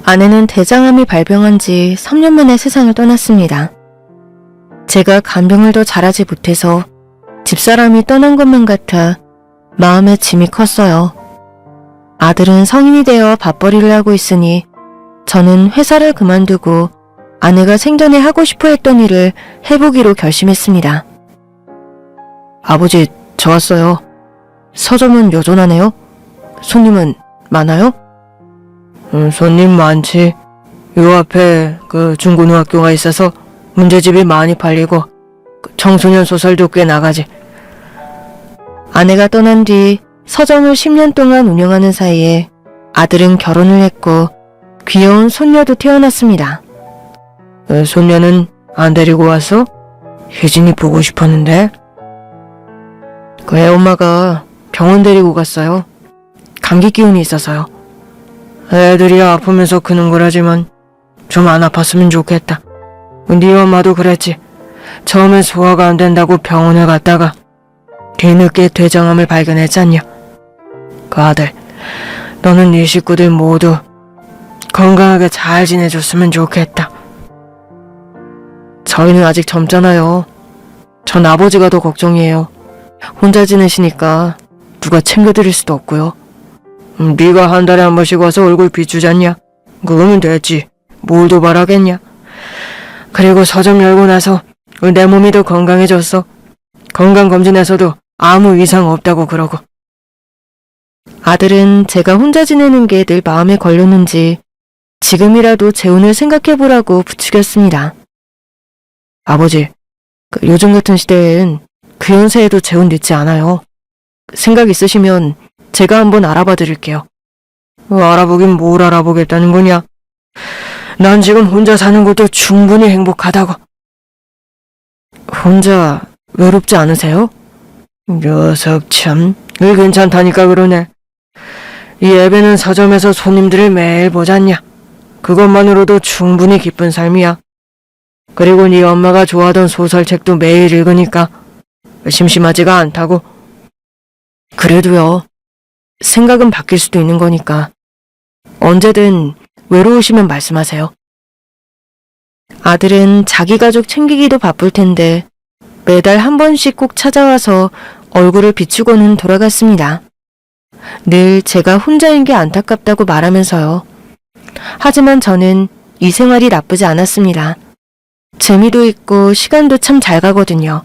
아내는 대장암이 발병한 지 3년 만에 세상을 떠났습니다. 제가 간병을 더 잘하지 못해서 집사람이 떠난 것만 같아 마음의 짐이 컸어요. 아들은 성인이 되어 밥벌이를 하고 있으니 저는 회사를 그만두고 아내가 생전에 하고 싶어 했던 일을 해보기로 결심했습니다. 아버지, 저 왔어요. 서점은 여전하네요? 손님은 많아요? 손님 많지. 요 앞에 중고등학교가 있어서 문제집이 많이 팔리고 청소년 소설도 꽤 나가지. 아내가 떠난 뒤 서점을 10년 동안 운영하는 사이에 아들은 결혼을 했고 귀여운 손녀도 태어났습니다. 손녀는 안 데리고 왔어? 혜진이 보고 싶었는데. 그 애엄마가 병원 데리고 갔어요. 감기 기운이 있어서요. 애들이 아프면서 크는 거라지만 좀 안 아팠으면 좋겠다. 네 엄마도 그랬지. 처음엔 소화가 안 된다고 병원에 갔다가 뒤늦게 대장암을 발견했잖냐. 그 아들, 너는 네 식구들 모두 건강하게 잘 지내줬으면 좋겠다. 저희는 아직 젊잖아요. 전 아버지가 더 걱정이에요. 혼자 지내시니까 누가 챙겨드릴 수도 없고요. 네가 한 달에 한 번씩 와서 얼굴 비추잖냐. 그거면 됐지. 뭘 더 바라겠냐. 그리고 서점 열고 나서 내 몸이 더 건강해졌어. 건강검진에서도 아무 이상 없다고 그러고. 아들은 제가 혼자 지내는 게 늘 마음에 걸렸는지 지금이라도 재혼을 생각해보라고 부추겼습니다. 아버지, 요즘 같은 시대엔 그 연세에도 재혼 늦지 않아요. 생각 있으시면 제가 한번 알아봐 드릴게요. 알아보긴 뭘 알아보겠다는 거냐. 난 지금 혼자 사는 것도 충분히 행복하다고. 혼자 외롭지 않으세요? 녀석 참, 늘 괜찮다니까 그러네. 이 애배는 서점에서 손님들을 매일 보잖냐. 그것만으로도 충분히 기쁜 삶이야. 그리고 네 엄마가 좋아하던 소설책도 매일 읽으니까 심심하지가 않다고. 그래도요. 생각은 바뀔 수도 있는 거니까 언제든 외로우시면 말씀하세요. 아들은 자기 가족 챙기기도 바쁠 텐데 매달 한 번씩 꼭 찾아와서 얼굴을 비추고는 돌아갔습니다. 늘 제가 혼자인 게 안타깝다고 말하면서요. 하지만 저는 이 생활이 나쁘지 않았습니다. 재미도 있고 시간도 참 잘 가거든요.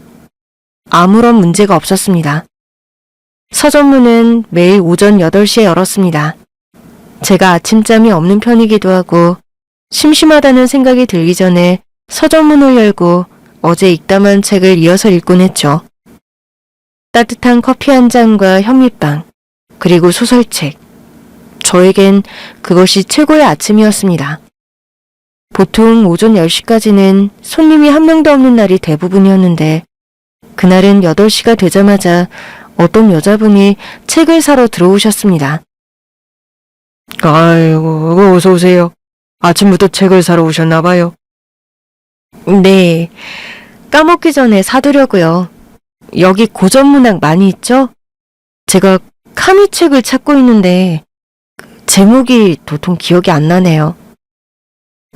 아무런 문제가 없었습니다. 서점문은 매일 오전 8시에 열었습니다. 제가 아침잠이 없는 편이기도 하고 심심하다는 생각이 들기 전에 서점문을 열고 어제 읽다만 책을 이어서 읽곤 했죠. 따뜻한 커피 한 잔과 현미빵, 그리고 소설책. 저에겐 그것이 최고의 아침이었습니다. 보통 오전 10시까지는 손님이 한 명도 없는 날이 대부분이었는데 그날은 8시가 되자마자 어떤 여자분이 책을 사러 들어오셨습니다. 아이고, 어서 오세요. 아침부터 책을 사러 오셨나 봐요. 네, 까먹기 전에 사두려고요. 여기 고전문학 많이 있죠? 제가 카미 책을 찾고 있는데 제목이 도통 기억이 안 나네요.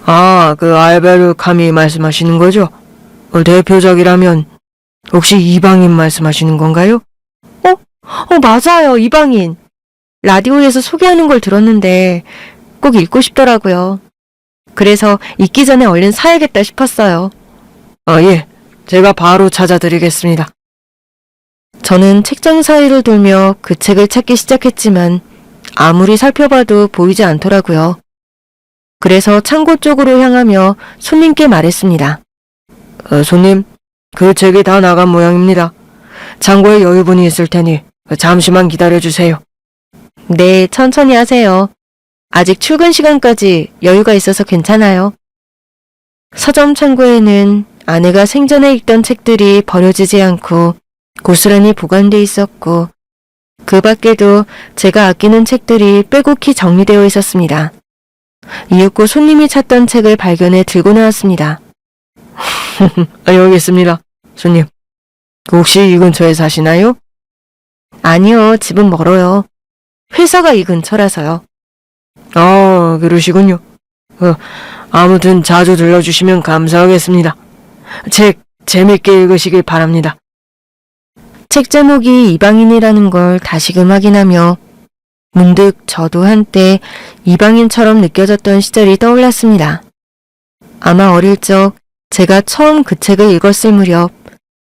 아, 그 알베르 카미 말씀하시는 거죠? 대표작이라면 혹시 이방인 말씀하시는 건가요? 맞아요. 이방인. 라디오에서 소개하는 걸 들었는데 꼭 읽고 싶더라고요. 그래서 읽기 전에 얼른 사야겠다 싶었어요. 예. 제가 바로 찾아드리겠습니다. 저는 책장 사이를 돌며 그 책을 찾기 시작했지만 아무리 살펴봐도 보이지 않더라고요. 그래서 창고 쪽으로 향하며 손님께 말했습니다. 손님, 그 책이 다 나간 모양입니다. 창고에 여유분이 있을 테니 잠시만 기다려주세요. 네, 천천히 하세요. 아직 출근 시간까지 여유가 있어서 괜찮아요. 서점 창고에는 아내가 생전에 읽던 책들이 버려지지 않고 고스란히 보관돼 있었고 그 밖에도 제가 아끼는 책들이 빼곡히 정리되어 있었습니다. 이윽고 손님이 찾던 책을 발견해 들고 나왔습니다. 여기 있습니다. 손님, 혹시 이 근처에 사시나요? 아니요, 집은 멀어요. 회사가 이 근처라서요. 그러시군요. 아무튼 자주 들러주시면 감사하겠습니다. 책 재밌게 읽으시길 바랍니다. 책 제목이 이방인이라는 걸 다시금 확인하며 문득 저도 한때 이방인처럼 느껴졌던 시절이 떠올랐습니다. 아마 어릴 적 제가 처음 그 책을 읽었을 무렵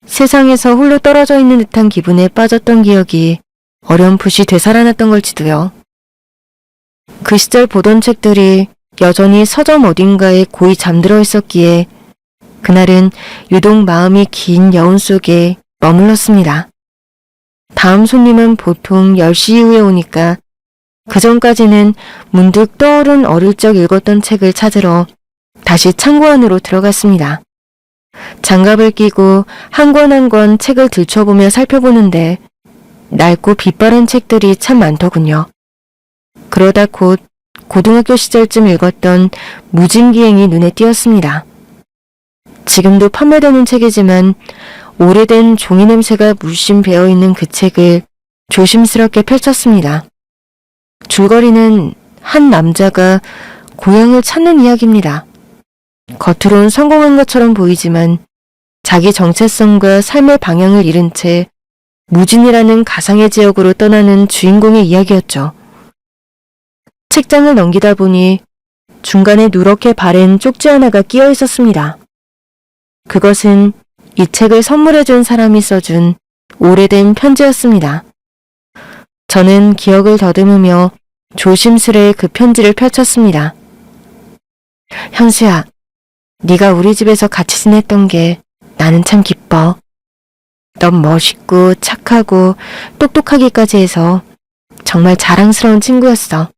세상에서 홀로 떨어져 있는 듯한 기분에 빠졌던 기억이 어렴풋이 되살아났던 걸지도요. 그 시절 보던 책들이 여전히 서점 어딘가에 고이 잠들어 있었기에 그날은 유독 마음이 긴 여운 속에 머물렀습니다. 다음 손님은 보통 10시 이후에 오니까 그 전까지는 문득 떠오른 어릴 적 읽었던 책을 찾으러 다시 창고 안으로 들어갔습니다. 장갑을 끼고 한 권 한 권 책을 들춰보며 살펴보는데 낡고 빛바랜 책들이 참 많더군요. 그러다 곧 고등학교 시절쯤 읽었던 무진기행이 눈에 띄었습니다. 지금도 판매되는 책이지만 오래된 종이 냄새가 물씬 배어있는 그 책을 조심스럽게 펼쳤습니다. 줄거리는 한 남자가 고향을 찾는 이야기입니다. 겉으론 성공한 것처럼 보이지만 자기 정체성과 삶의 방향을 잃은 채 무진이라는 가상의 지역으로 떠나는 주인공의 이야기였죠. 책장을 넘기다 보니 중간에 누렇게 바랜 쪽지 하나가 끼어 있었습니다. 그것은 이 책을 선물해준 사람이 써준 오래된 편지였습니다. 저는 기억을 더듬으며 조심스레 그 편지를 펼쳤습니다. 현수야, 네가 우리 집에서 같이 지냈던 게 나는 참 기뻐. 넌 멋있고 착하고 똑똑하기까지 해서 정말 자랑스러운 친구였어.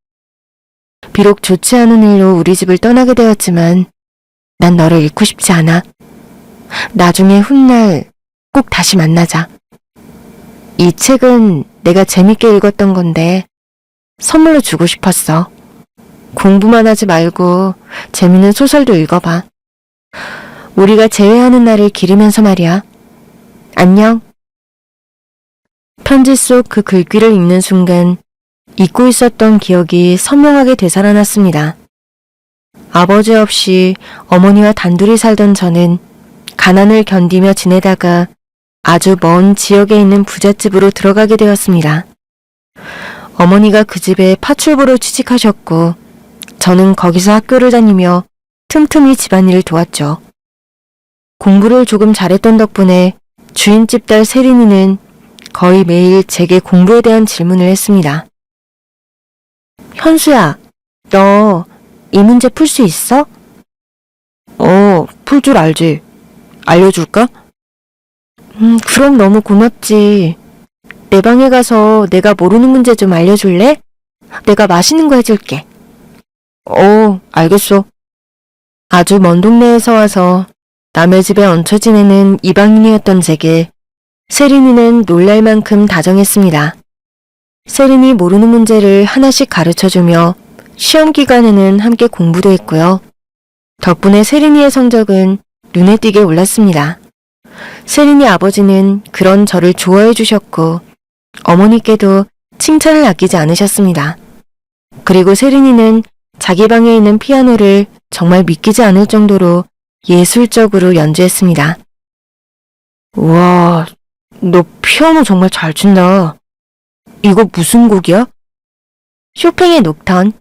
비록 좋지 않은 일로 우리 집을 떠나게 되었지만 난 너를 잃고 싶지 않아. 나중에 훗날 꼭 다시 만나자. 이 책은 내가 재밌게 읽었던 건데 선물로 주고 싶었어. 공부만 하지 말고 재밌는 소설도 읽어봐. 우리가 재회하는 날을 기리면서 말이야. 안녕. 편지 속 그 글귀를 읽는 순간 잊고 있었던 기억이 선명하게 되살아났습니다. 아버지 없이 어머니와 단둘이 살던 저는 가난을 견디며 지내다가 아주 먼 지역에 있는 부잣집으로 들어가게 되었습니다. 어머니가 그 집에 파출부로 취직하셨고 저는 거기서 학교를 다니며 틈틈이 집안일을 도왔죠. 공부를 조금 잘했던 덕분에 주인집 딸 세린이는 거의 매일 제게 공부에 대한 질문을 했습니다. 현수야, 너 이 문제 풀 수 있어? 풀 줄 알지. 알려줄까? 그럼 너무 고맙지. 내 방에 가서 내가 모르는 문제 좀 알려줄래? 내가 맛있는 거 해줄게. 알겠어. 아주 먼 동네에서 와서 남의 집에 얹혀 지내는 이방인이었던 제게 세린이는 놀랄 만큼 다정했습니다. 세린이 모르는 문제를 하나씩 가르쳐주며 시험 기간에는 함께 공부도 했고요. 덕분에 세린이의 성적은 눈에 띄게 올랐습니다. 세린이 아버지는 그런 저를 좋아해 주셨고 어머니께도 칭찬을 아끼지 않으셨습니다. 그리고 세린이는 자기 방에 있는 피아노를 정말 믿기지 않을 정도로 예술적으로 연주했습니다. 와, 너 피아노 정말 잘 친다. 이거 무슨 곡이야? 쇼팽의 녹턴.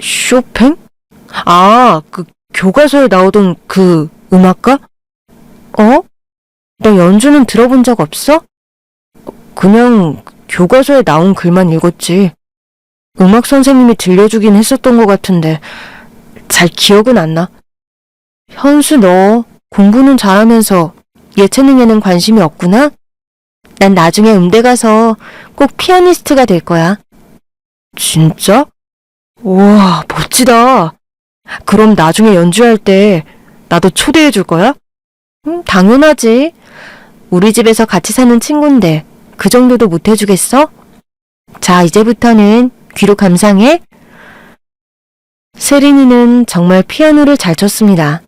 쇼팽? 그 교과서에 나오던 그 음악가? 너 연주는 들어본 적 없어? 그냥 교과서에 나온 글만 읽었지. 음악 선생님이 들려주긴 했었던 것 같은데 잘 기억은 안 나. 현수, 너 공부는 잘하면서 예체능에는 관심이 없구나? 난 나중에 음대 가서 꼭 피아니스트가 될 거야. 진짜? 우와, 멋지다. 그럼 나중에 연주할 때 나도 초대해 줄 거야? 당연하지. 우리 집에서 같이 사는 친구인데 그 정도도 못 해주겠어? 자, 이제부터는 귀로 감상해. 세린이는 정말 피아노를 잘 쳤습니다.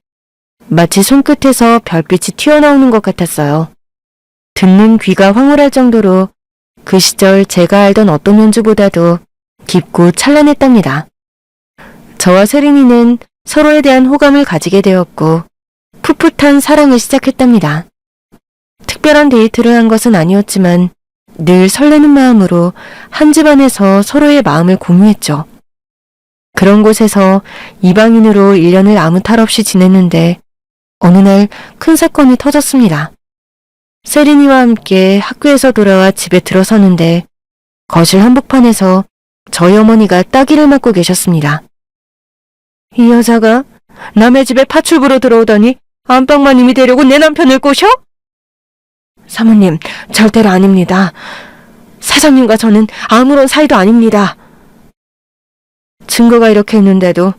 마치 손끝에서 별빛이 튀어나오는 것 같았어요. 듣는 귀가 황홀할 정도로 그 시절 제가 알던 어떤 연주보다도 깊고 찬란했답니다. 저와 세린이는 서로에 대한 호감을 가지게 되었고 풋풋한 사랑을 시작했답니다. 특별한 데이트를 한 것은 아니었지만 늘 설레는 마음으로 한 집안에서 서로의 마음을 공유했죠. 그런 곳에서 이방인으로 1년을 아무 탈 없이 지냈는데 어느 날 큰 사건이 터졌습니다. 세린이와 함께 학교에서 돌아와 집에 들어서는데 거실 한복판에서 저희 어머니가 따기를 맞고 계셨습니다. 이 여자가 남의 집에 파출부로 들어오더니 안방만 이미 되려고 내 남편을 꼬셔? 사모님, 절대로 아닙니다. 사장님과 저는 아무런 사이도 아닙니다. 증거가 이렇게 있는데도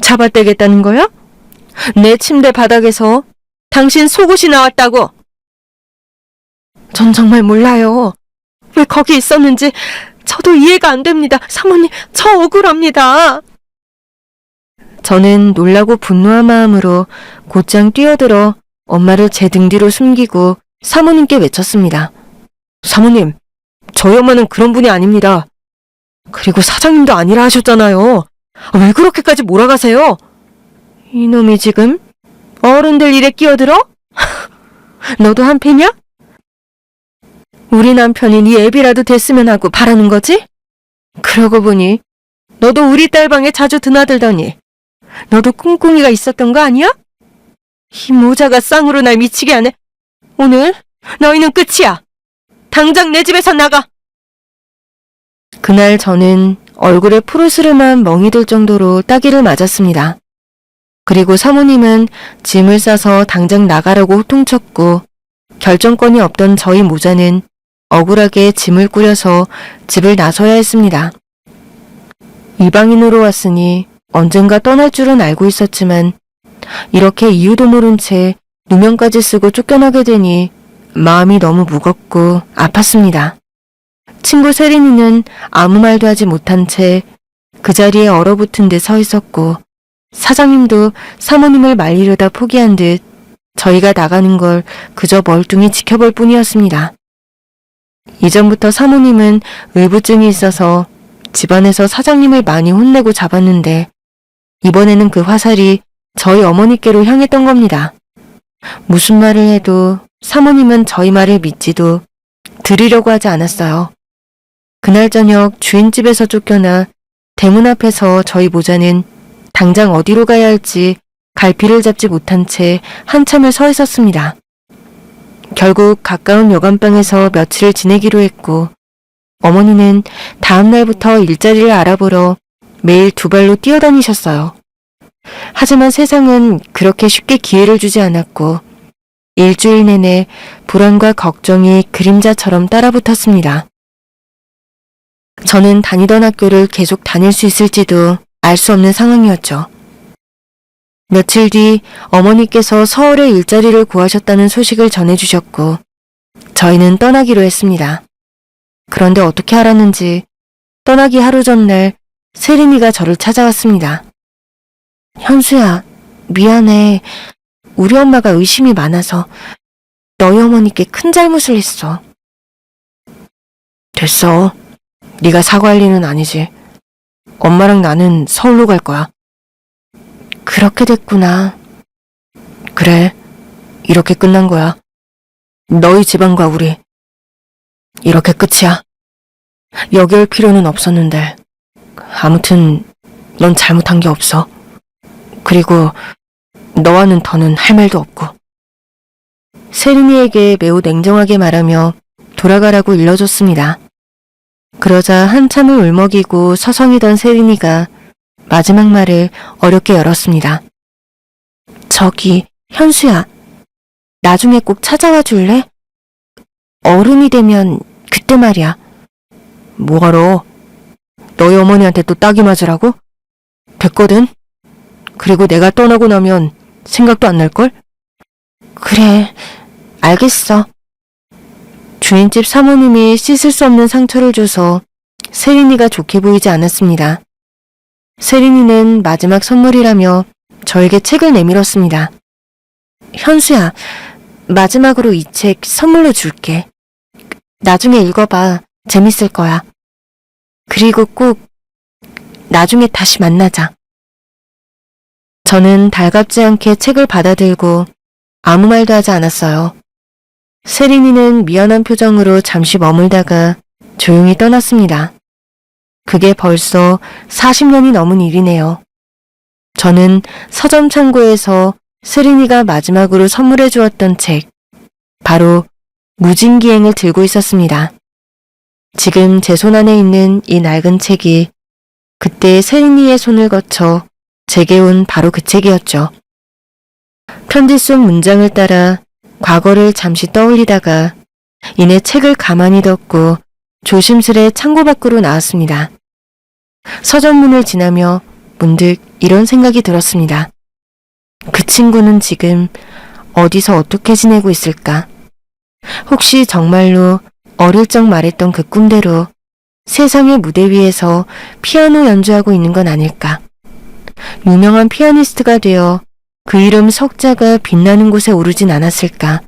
잡아떼겠다는 거야? 내 침대 바닥에서 당신 속옷이 나왔다고. 전 정말 몰라요. 왜 거기 있었는지 저도 이해가 안 됩니다. 사모님, 저 억울합니다. 저는 놀라고 분노한 마음으로 곧장 뛰어들어 엄마를 제 등 뒤로 숨기고 사모님께 외쳤습니다. 사모님, 저희 엄마는 그런 분이 아닙니다. 그리고 사장님도 아니라 하셨잖아요. 왜 그렇게까지 몰아가세요? 이놈이 지금 어른들 일에 끼어들어? 너도 한패냐? 우리 남편이 네 애비라도 됐으면 하고 바라는 거지? 그러고 보니 너도 우리 딸 방에 자주 드나들더니 너도 꿍꿍이가 있었던 거 아니야? 이 모자가 쌍으로 날 미치게 하네. 오늘 너희는 끝이야. 당장 내 집에서 나가. 그날 저는 얼굴에 푸르스름한 멍이 들 정도로 따기를 맞았습니다. 그리고 사모님은 짐을 싸서 당장 나가라고 호통쳤고 결정권이 없던 저희 모자는 억울하게 짐을 꾸려서 집을 나서야 했습니다. 이방인으로 왔으니 언젠가 떠날 줄은 알고 있었지만 이렇게 이유도 모른 채 누명까지 쓰고 쫓겨나게 되니 마음이 너무 무겁고 아팠습니다. 친구 세린이는 아무 말도 하지 못한 채 그 자리에 얼어붙은 듯 서 있었고 사장님도 사모님을 말리려다 포기한 듯 저희가 나가는 걸 그저 멀뚱히 지켜볼 뿐이었습니다. 이전부터 사모님은 의부증이 있어서 집안에서 사장님을 많이 혼내고 잡았는데 이번에는 그 화살이 저희 어머니께로 향했던 겁니다. 무슨 말을 해도 사모님은 저희 말을 믿지도 들으려고 하지 않았어요. 그날 저녁 주인집에서 쫓겨나 대문 앞에서 저희 모자는 당장 어디로 가야 할지 갈피를 잡지 못한 채 한참을 서 있었습니다. 결국 가까운 여관방에서 며칠을 지내기로 했고 어머니는 다음 날부터 일자리를 알아보러 매일 2발로 뛰어다니셨어요. 하지만 세상은 그렇게 쉽게 기회를 주지 않았고 일주일 내내 불안과 걱정이 그림자처럼 따라붙었습니다. 저는 다니던 학교를 계속 다닐 수 있을지도 알 수 없는 상황이었죠. 며칠 뒤 어머니께서 서울에 일자리를 구하셨다는 소식을 전해주셨고 저희는 떠나기로 했습니다. 그런데 어떻게 알았는지 떠나기 하루 전날 세린이가 저를 찾아왔습니다. 현수야, 미안해. 우리 엄마가 의심이 많아서 너희 어머니께 큰 잘못을 했어. 됐어. 네가 사과할 일은 아니지. 엄마랑 나는 서울로 갈 거야. 그렇게 됐구나. 그래, 이렇게 끝난 거야. 너희 집안과 우리. 이렇게 끝이야. 여기 올 필요는 없었는데. 아무튼 넌 잘못한 게 없어. 그리고 너와는 더는 할 말도 없고. 세린이에게 매우 냉정하게 말하며 돌아가라고 일러줬습니다. 그러자 한참을 울먹이고 서성이던 세린이가 마지막 말을 어렵게 열었습니다. 저기, 현수야. 나중에 꼭 찾아와 줄래? 어른이 되면 그때 말이야. 뭐하러? 너희 어머니한테 또 따기 맞으라고? 됐거든? 그리고 내가 떠나고 나면 생각도 안 날걸? 그래, 알겠어. 주인집 사모님이 씻을 수 없는 상처를 줘서 세린이가 좋게 보이지 않았습니다. 세린이는 마지막 선물이라며 저에게 책을 내밀었습니다. 현수야, 마지막으로 이 책 선물로 줄게. 나중에 읽어봐. 재밌을 거야. 그리고 꼭 나중에 다시 만나자. 저는 달갑지 않게 책을 받아들고 아무 말도 하지 않았어요. 세린이는 미안한 표정으로 잠시 머물다가 조용히 떠났습니다. 그게 벌써 40년이 넘은 일이네요. 저는 서점 창고에서 세린이가 마지막으로 선물해 주었던 책, 바로 무진기행을 들고 있었습니다. 지금 제 손 안에 있는 이 낡은 책이 그때 세린이의 손을 거쳐 제게 온 바로 그 책이었죠. 편지 속 문장을 따라 과거를 잠시 떠올리다가 이내 책을 가만히 덮고 조심스레 창고 밖으로 나왔습니다. 서점문을 지나며 문득 이런 생각이 들었습니다. 그 친구는 지금 어디서 어떻게 지내고 있을까? 혹시 정말로 어릴 적 말했던 그 꿈대로 세상의 무대 위에서 피아노 연주하고 있는 건 아닐까? 유명한 피아니스트가 되어 그 이름 석자가 빛나는 곳에 오르진 않았을까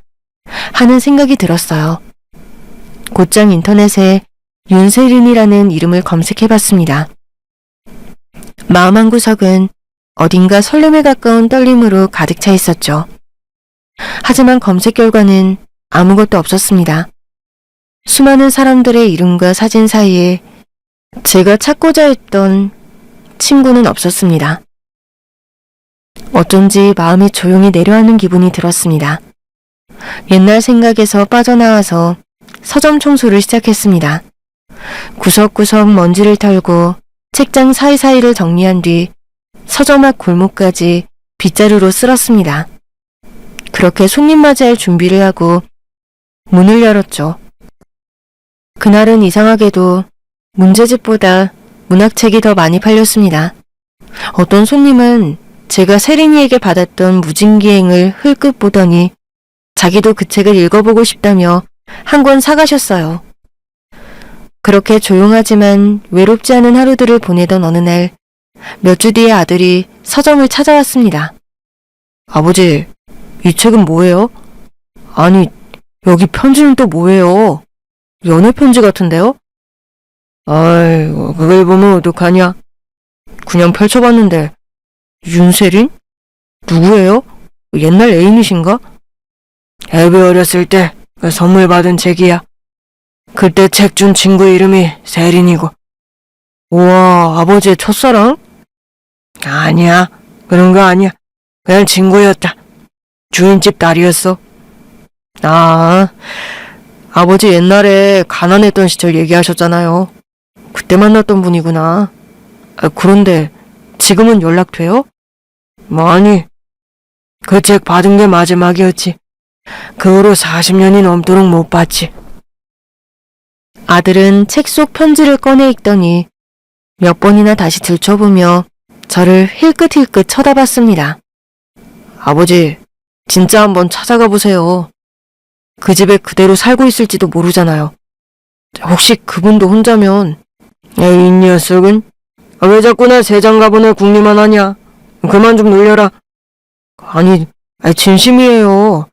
하는 생각이 들었어요. 곧장 인터넷에 윤세린이라는 이름을 검색해봤습니다. 마음 한구석은 어딘가 설렘에 가까운 떨림으로 가득 차 있었죠. 하지만 검색 결과는 아무것도 없었습니다. 수많은 사람들의 이름과 사진 사이에 제가 찾고자 했던 친구는 없었습니다. 어쩐지 마음이 조용히 내려앉는 기분이 들었습니다. 옛날 생각에서 빠져나와서 서점 청소를 시작했습니다. 구석구석 먼지를 털고 책장 사이사이를 정리한 뒤 서점 앞 골목까지 빗자루로 쓸었습니다. 그렇게 손님 맞이할 준비를 하고 문을 열었죠. 그날은 이상하게도 문제집보다 문학책이 더 많이 팔렸습니다. 어떤 손님은 제가 세린이에게 받았던 무진기행을 흘끗 보더니 자기도 그 책을 읽어보고 싶다며 한 권 사가셨어요. 그렇게 조용하지만 외롭지 않은 하루들을 보내던 어느 날 몇 주 뒤에 아들이 서점을 찾아왔습니다. 아버지, 이 책은 뭐예요? 아니, 여기 편지는 또 뭐예요? 연애 편지 같은데요? 아이고, 그걸 보면 어떡하냐? 그냥 펼쳐봤는데 윤세린? 누구예요? 옛날 애인이신가? 애비 어렸을 때 그 선물 받은 책이야. 그때 책 준 친구 이름이 세린이고. 우와, 아버지의 첫사랑? 아니야, 그런 거 아니야. 그냥 친구였다. 주인집 딸이었어. 아, 아버지 옛날에 가난했던 시절 얘기하셨잖아요. 그때 만났던 분이구나. 그런데 지금은 연락돼요? 아니, 그 책 받은 게 마지막이었지. 그 후로 40년이 넘도록 못 봤지. 아들은 책 속 편지를 꺼내 읽더니 몇 번이나 다시 들춰보며 저를 힐끗힐끗 쳐다봤습니다. 아버지, 진짜 한번 찾아가 보세요. 그 집에 그대로 살고 있을지도 모르잖아요. 혹시 그분도 혼자면. 에이, 이 녀석은 왜 자꾸 날 세장가보내 궁리만 하냐. 그만 좀 놀려라. 아니, 진심이에요.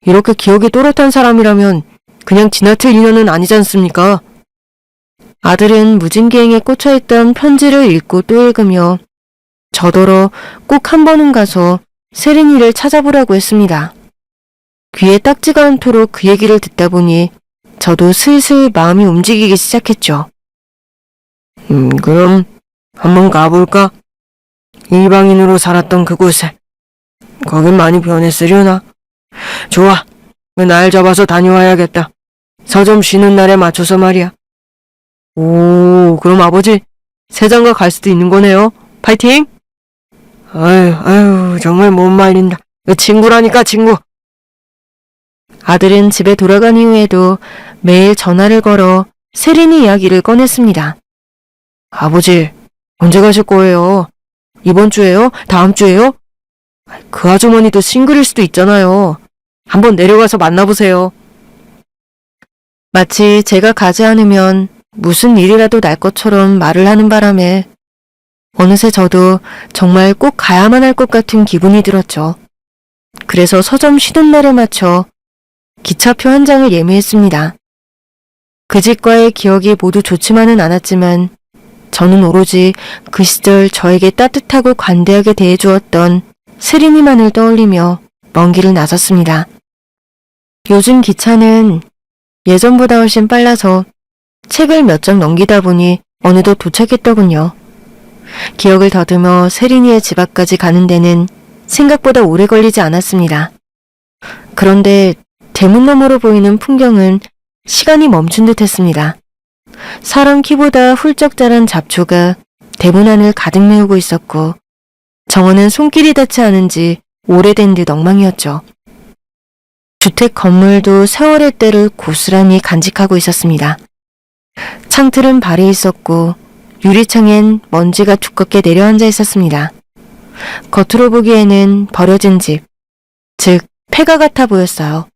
이렇게 기억이 또렷한 사람이라면 그냥 지나칠 인연은 아니지 않습니까? 아들은 무진기행에 꽂혀있던 편지를 읽고 또 읽으며 저더러 꼭 한 번은 가서 세린이를 찾아보라고 했습니다. 귀에 딱지가 않도록 그 얘기를 듣다 보니 저도 슬슬 마음이 움직이기 시작했죠. 그럼 한번 가볼까? 이방인으로 살았던 그곳에. 거긴 많이 변했으려나? 좋아, 날 잡아서 다녀와야겠다. 서점 쉬는 날에 맞춰서 말이야. 오, 그럼 아버지 세장가 갈 수도 있는 거네요. 파이팅! 아유, 정말 못 말린다. 친구라니까, 친구. 아들은 집에 돌아간 이후에도 매일 전화를 걸어 세린이 이야기를 꺼냈습니다. 아버지, 언제 가실 거예요? 이번 주에요? 다음 주에요? 그 아주머니도 싱글일 수도 있잖아요. 한번 내려가서 만나보세요. 마치 제가 가지 않으면 무슨 일이라도 날 것처럼 말을 하는 바람에 어느새 저도 정말 꼭 가야만 할 것 같은 기분이 들었죠. 그래서 서점 쉬는 날에 맞춰 기차표 한 장을 예매했습니다. 그 집과의 기억이 모두 좋지만은 않았지만 저는 오로지 그 시절 저에게 따뜻하고 관대하게 대해주었던 세린이만을 떠올리며 먼 길을 나섰습니다. 요즘 기차는 예전보다 훨씬 빨라서 책을 몇 장 넘기다 보니 어느덧 도착했더군요. 기억을 더듬어 세린이의 집 앞까지 가는 데는 생각보다 오래 걸리지 않았습니다. 그런데 대문 너머로 보이는 풍경은 시간이 멈춘 듯 했습니다. 사람 키보다 훌쩍 자란 잡초가 대문 안을 가득 메우고 있었고 정원은 손길이 닿지 않은 지 오래된 듯 엉망이었죠. 주택 건물도 세월의 때를 고스란히 간직하고 있었습니다. 창틀은 발이 있었고 유리창엔 먼지가 두껍게 내려앉아 있었습니다. 겉으로 보기에는 버려진 집, 즉 폐가 같아 보였어요.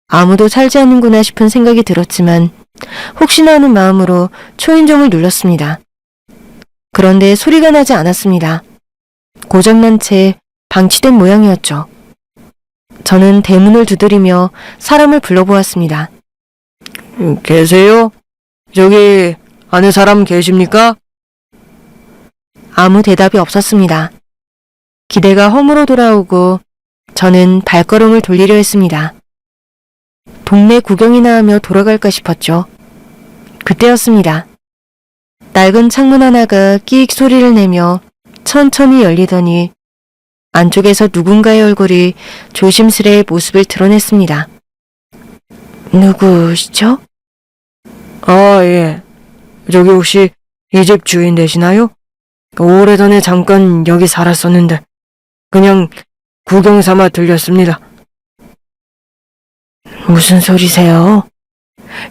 아무도 살지 않는구나 싶은 생각이 들었지만 혹시나 하는 마음으로 초인종을 눌렀습니다. 그런데 소리가 나지 않았습니다. 고장난 채 방치된 모양이었죠. 저는 대문을 두드리며 사람을 불러보았습니다. 계세요? 저기 안에 사람 계십니까? 아무 대답이 없었습니다. 기대가 허물어 돌아오고 저는 발걸음을 돌리려 했습니다. 동네 구경이나 하며 돌아갈까 싶었죠. 그때였습니다. 낡은 창문 하나가 끼익 소리를 내며 천천히 열리더니 안쪽에서 누군가의 얼굴이 조심스레 모습을 드러냈습니다. 누구시죠? 아, 예. 저기 혹시 이 집 주인 되시나요? 오래전에 잠깐 여기 살았었는데 그냥 구경 삼아 들렸습니다. 무슨 소리세요?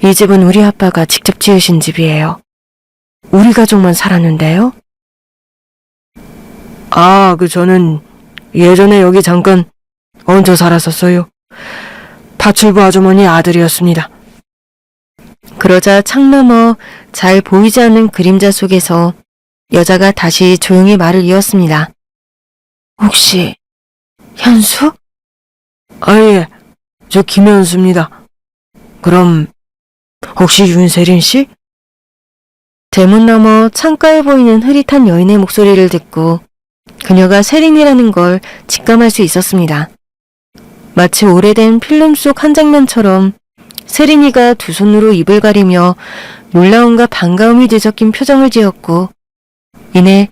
이 집은 우리 아빠가 직접 지으신 집이에요. 우리 가족만 살았는데요? 아, 저는 예전에 여기 잠깐 얹혀 살았었어요. 파출부 아주머니 아들이었습니다. 그러자 창 너머 잘 보이지 않는 그림자 속에서 여자가 다시 조용히 말을 이었습니다. 혹시 현수? 아, 예. 저 김현수입니다. 그럼 혹시 윤세린 씨? 대문 너머 창가에 보이는 흐릿한 여인의 목소리를 듣고 그녀가 세린이라는 걸 직감할 수 있었습니다. 마치 오래된 필름 속 한 장면처럼 세린이가 두 손으로 입을 가리며 놀라움과 반가움이 뒤섞인 표정을 지었고 이내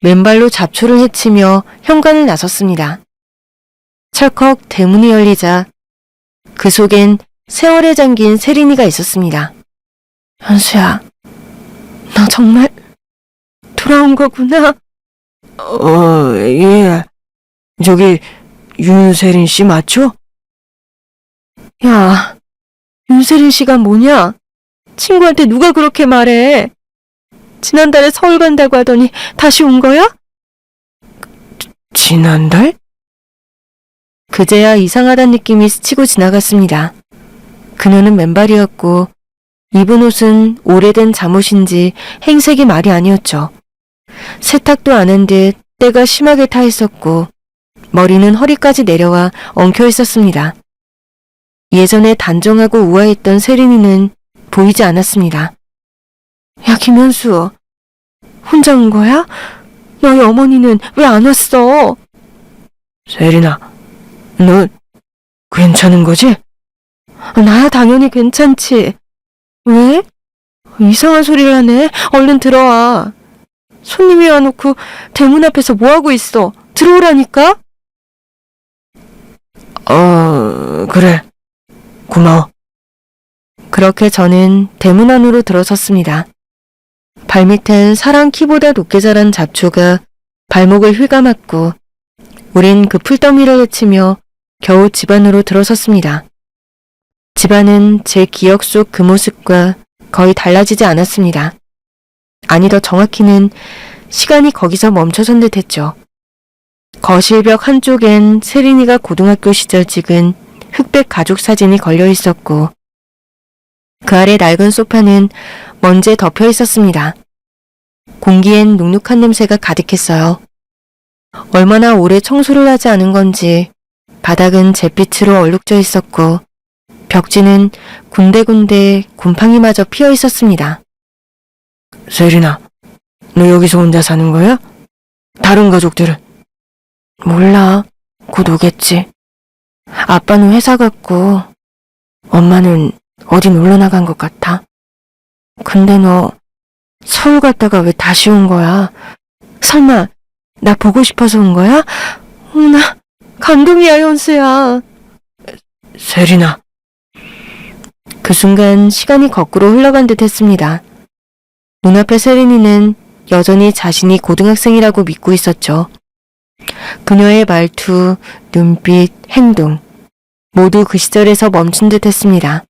맨발로 잡초를 헤치며 현관을 나섰습니다. 철컥 대문이 열리자 그 속엔 세월에 잠긴 세린이가 있었습니다. 현수야, 너 정말 돌아온 거구나. 예. 저기 윤세린 씨 맞죠? 야, 윤세린 씨가 뭐냐? 친구한테 누가 그렇게 말해? 지난달에 서울 간다고 하더니 다시 온 거야? 지난달? 그제야 이상하단 느낌이 스치고 지나갔습니다. 그녀는 맨발이었고 입은 옷은 오래된 잠옷인지 행색이 말이 아니었죠. 세탁도 안 한 듯 때가 심하게 타 있었고 머리는 허리까지 내려와 엉켜 있었습니다. 예전에 단정하고 우아했던 세린이는 보이지 않았습니다. 야, 김현수, 혼자 온 거야? 너희 어머니는 왜 안 왔어? 세린아, 너 괜찮은 거지? 나야 당연히 괜찮지. 왜? 이상한 소리를 하네. 얼른 들어와. 손님이 와놓고 대문 앞에서 뭐하고 있어? 들어오라니까? 그래. 고마워. 그렇게 저는 대문 안으로 들어섰습니다. 발밑엔 사람 키보다 높게 자란 잡초가 발목을 휘감았고 우린 그 풀더미를 헤치며 겨우 집 안으로 들어섰습니다. 집 안은 제 기억 속 그 모습과 거의 달라지지 않았습니다. 아니, 더 정확히는 시간이 거기서 멈춰선 듯 했죠. 거실벽 한쪽엔 세린이가 고등학교 시절 찍은 흑백 가족 사진이 걸려 있었고 그 아래 낡은 소파는 먼지에 덮여 있었습니다. 공기엔 눅눅한 냄새가 가득했어요. 얼마나 오래 청소를 하지 않은 건지 바닥은 잿빛으로 얼룩져 있었고 벽지는 군데군데 곰팡이마저 피어 있었습니다. 세린아, 너 여기서 혼자 사는 거야? 다른 가족들은? 몰라. 곧 오겠지. 아빠는 회사 갔고, 엄마는 어디 놀러 나간 것 같아. 근데 너 서울 갔다가 왜 다시 온 거야? 설마 나 보고 싶어서 온 거야? 나 감동이야, 현수야. 세린아, 그 순간 시간이 거꾸로 흘러간 듯 했습니다. 눈앞의 세린이는 여전히 자신이 고등학생이라고 믿고 있었죠. 그녀의 말투, 눈빛, 행동 모두 그 시절에서 멈춘 듯 했습니다.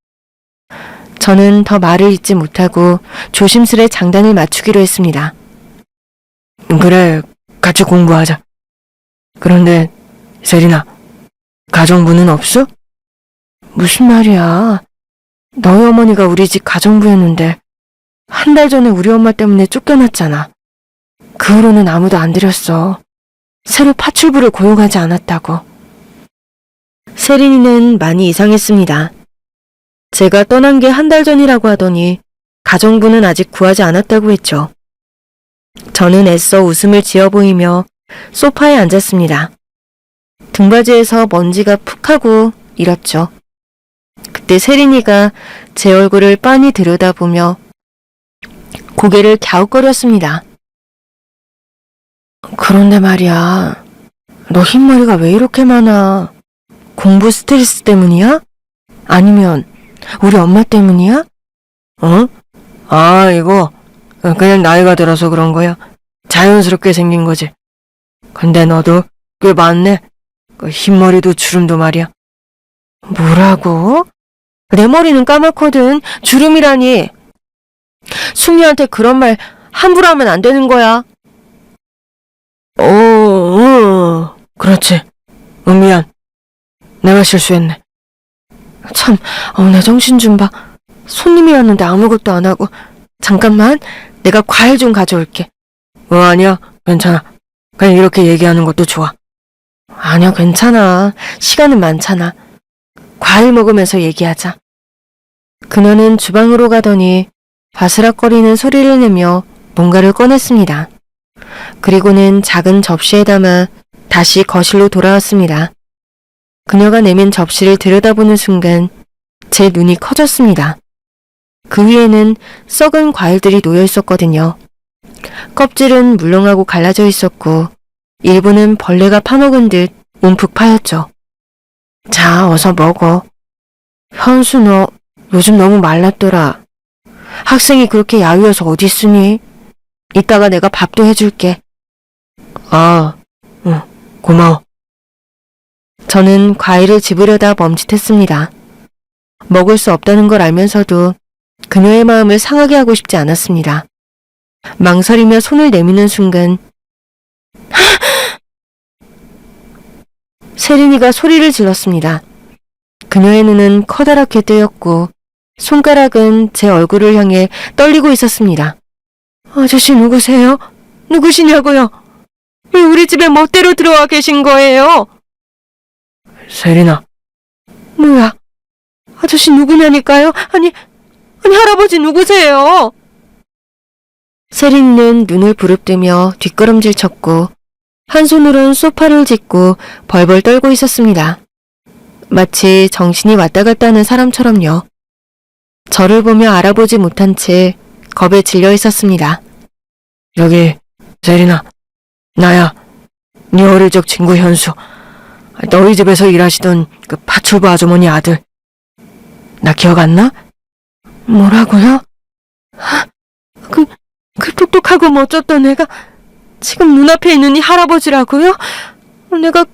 저는 더 말을 잇지 못하고 조심스레 장단을 맞추기로 했습니다. 그래, 같이 공부하자. 그런데 세린아, 가정부는 없어? 무슨 말이야? 너희 어머니가 우리 집 가정부였는데 한 달 전에 우리 엄마 때문에 쫓겨났잖아. 그 후로는 아무도 안 들였어. 새로 파출부를 고용하지 않았다고. 세린이는 많이 이상했습니다. 제가 떠난 게 한 달 전이라고 하더니 가정부는 아직 구하지 않았다고 했죠. 저는 애써 웃음을 지어 보이며 소파에 앉았습니다. 등받이에서 먼지가 푹 하고 일었죠. 그때 세린이가 제 얼굴을 빤히 들여다보며 고개를 갸웃거렸습니다. 그런데 말이야, 너 흰머리가 왜 이렇게 많아? 공부 스트레스 때문이야? 아니면 우리 엄마 때문이야? 어? 아, 이거 그냥 나이가 들어서 그런 거야. 자연스럽게 생긴 거지. 근데 너도 꽤 많네. 그 흰머리도 주름도 말이야. 뭐라고? 내 머리는 까맣거든. 주름이라니. 숙녀한테 그런 말 함부로 하면 안 되는 거야. 그렇지. 미안. 내가 실수했네. 참, 내 정신 좀 봐. 손님이 왔는데 아무것도 안 하고. 잠깐만, 내가 과일 좀 가져올게. 아니야. 괜찮아. 그냥 이렇게 얘기하는 것도 좋아. 아니야, 괜찮아. 시간은 많잖아. 과일 먹으면서 얘기하자. 그녀는 주방으로 가더니 바스락거리는 소리를 내며 뭔가를 꺼냈습니다. 그리고는 작은 접시에 담아 다시 거실로 돌아왔습니다. 그녀가 내민 접시를 들여다보는 순간 제 눈이 커졌습니다. 그 위에는 썩은 과일들이 놓여 있었거든요. 껍질은 물렁하고 갈라져 있었고 일부는 벌레가 파먹은 듯 움푹 파였죠. 자, 어서 먹어. 현수, 너 요즘 너무 말랐더라. 학생이 그렇게 야위어서 어디 있으니? 이따가 내가 밥도 해줄게. 응, 고마워. 저는 과일을 집으려다 멈칫했습니다. 먹을 수 없다는 걸 알면서도 그녀의 마음을 상하게 하고 싶지 않았습니다. 망설이며 손을 내미는 순간 세린이가 소리를 질렀습니다. 그녀의 눈은 커다랗게 뜨였고 손가락은 제 얼굴을 향해 떨리고 있었습니다. 아저씨 누구세요? 누구시냐고요? 왜 우리 집에 멋대로 들어와 계신 거예요? 세린아. 뭐야? 아저씨 누구냐니까요? 아니 할아버지 누구세요? 세린이는 눈을 부릅뜨며 뒷걸음질 쳤고 한 손으론 소파를 짚고 벌벌 떨고 있었습니다. 마치 정신이 왔다 갔다 하는 사람처럼요. 저를 보며 알아보지 못한 채 겁에 질려 있었습니다. 여기 세린아. 나야. 네 어릴 적 친구 현수. 너희 집에서 일하시던 그 파출부 아주머니 아들. 나 기억 안 나? 뭐라고요? 그 똑똑하고 멋졌던 애가 지금 눈앞에 있는 이 할아버지라고요? 내가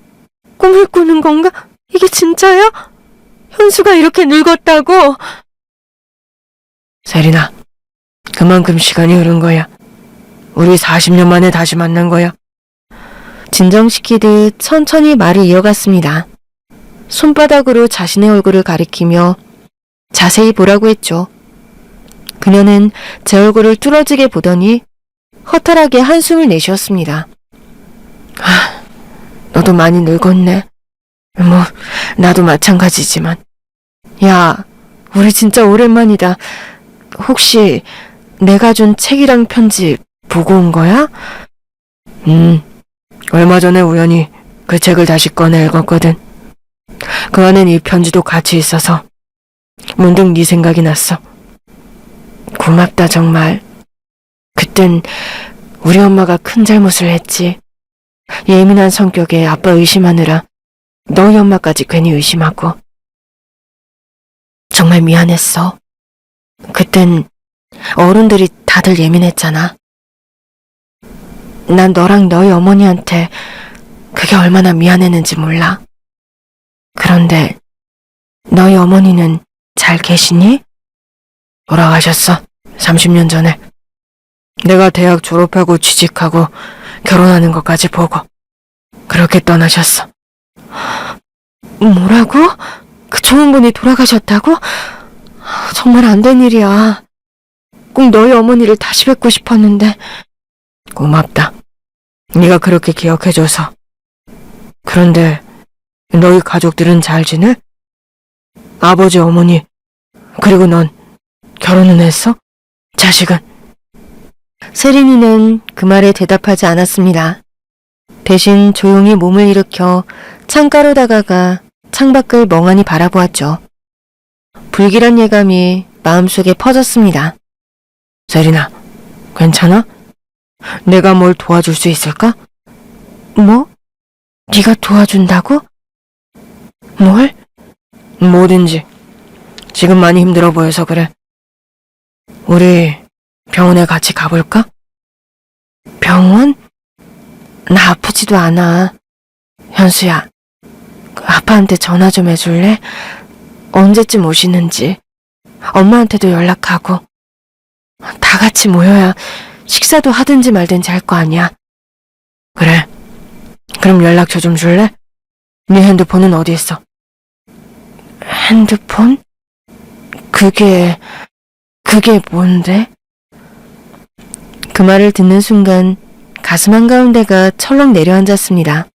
꿈을 꾸는 건가? 이게 진짜야? 현수가 이렇게 늙었다고? 세린아, 그만큼 시간이 흐른 거야. 우리 40년 만에 다시 만난 거야. 진정시키듯 천천히 말을 이어갔습니다. 손바닥으로 자신의 얼굴을 가리키며 자세히 보라고 했죠. 그녀는 제 얼굴을 뚫어지게 보더니 허탈하게 한숨을 내쉬었습니다. 너도 많이 늙었네. 뭐 나도 마찬가지지만. 야, 우리 진짜 오랜만이다. 혹시 내가 준 책이랑 편집 보고 온 거야? 얼마 전에 우연히 그 책을 다시 꺼내 읽었거든. 그 안엔 이 편지도 같이 있어서 문득 네 생각이 났어. 고맙다 정말. 그땐 우리 엄마가 큰 잘못을 했지. 예민한 성격에 아빠 의심하느라 너희 엄마까지 괜히 의심하고. 정말 미안했어. 그땐 어른들이 다들 예민했잖아. 난 너랑 너희 어머니한테 그게 얼마나 미안했는지 몰라. 그런데 너희 어머니는 잘 계시니? 돌아가셨어. 30년 전에. 내가 대학 졸업하고 취직하고 결혼하는 것까지 보고 그렇게 떠나셨어. 뭐라고? 그 좋은 분이 돌아가셨다고? 정말 안 된 일이야. 꼭 너희 어머니를 다시 뵙고 싶었는데. 고맙다. 네가 그렇게 기억해줘서. 그런데 너희 가족들은 잘 지내? 아버지, 어머니, 그리고 넌 결혼은 했어? 자식은? 세린이는 그 말에 대답하지 않았습니다. 대신 조용히 몸을 일으켜 창가로 다가가 창밖을 멍하니 바라보았죠. 불길한 예감이 마음속에 퍼졌습니다. 세린아, 괜찮아? 내가 뭘 도와줄 수 있을까? 뭐? 네가 도와준다고? 뭘? 뭐든지. 지금 많이 힘들어 보여서 그래. 우리 병원에 같이 가볼까? 병원? 나 아프지도 않아. 현수야, 아빠한테 전화 좀 해줄래? 언제쯤 오시는지. 엄마한테도 연락하고. 다 같이 모여야 식사도 하든지 말든지 할 거 아니야. 그래. 그럼 연락처 좀 줄래? 네 핸드폰은 어디 있어? 핸드폰? 그게 뭔데? 그 말을 듣는 순간 가슴 한가운데가 철렁 내려앉았습니다.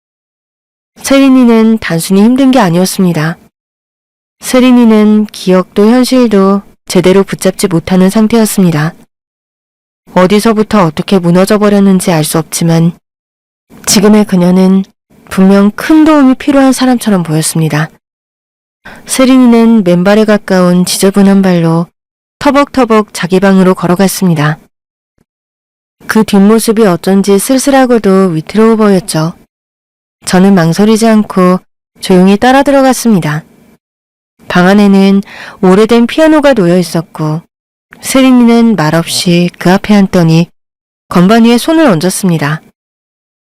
세린이는 단순히 힘든 게 아니었습니다. 세린이는 기억도 현실도 제대로 붙잡지 못하는 상태였습니다. 어디서부터 어떻게 무너져 버렸는지 알 수 없지만 지금의 그녀는 분명 큰 도움이 필요한 사람처럼 보였습니다. 세린이는 맨발에 가까운 지저분한 발로 터벅터벅 자기 방으로 걸어갔습니다. 그 뒷모습이 어쩐지 쓸쓸하고도 위태로워 보였죠. 저는 망설이지 않고 조용히 따라 들어갔습니다. 방 안에는 오래된 피아노가 놓여 있었고 세린이는 말없이 그 앞에 앉더니 건반 위에 손을 얹었습니다.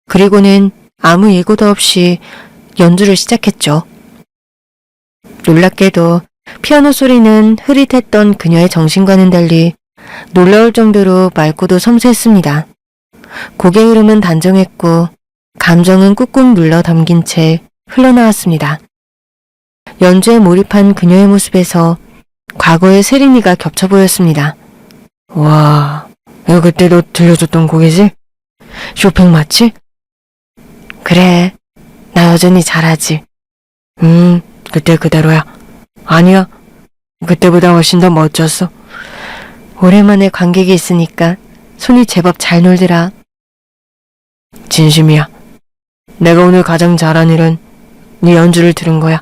그리고는 아무 예고도 없이 연주를 시작했죠. 놀랍게도 피아노 소리는 흐릿했던 그녀의 정신과는 달리 놀라울 정도로 맑고도 섬세했습니다. 곡의 흐름은 단정했고 감정은 꾹꾹 눌러 담긴 채 흘러나왔습니다. 연주에 몰입한 그녀의 모습에서 과거의 세린이가 겹쳐 보였습니다. 와, 이거 그때 너 들려줬던 곡이지? 쇼팽 맞지? 그래, 나 여전히 잘하지. 그때 그대로야. 아니야, 그때보다 훨씬 더 멋졌어. 오랜만에 관객이 있으니까 손이 제법 잘 놀더라. 진심이야. 내가 오늘 가장 잘한 일은 네 연주를 들은 거야.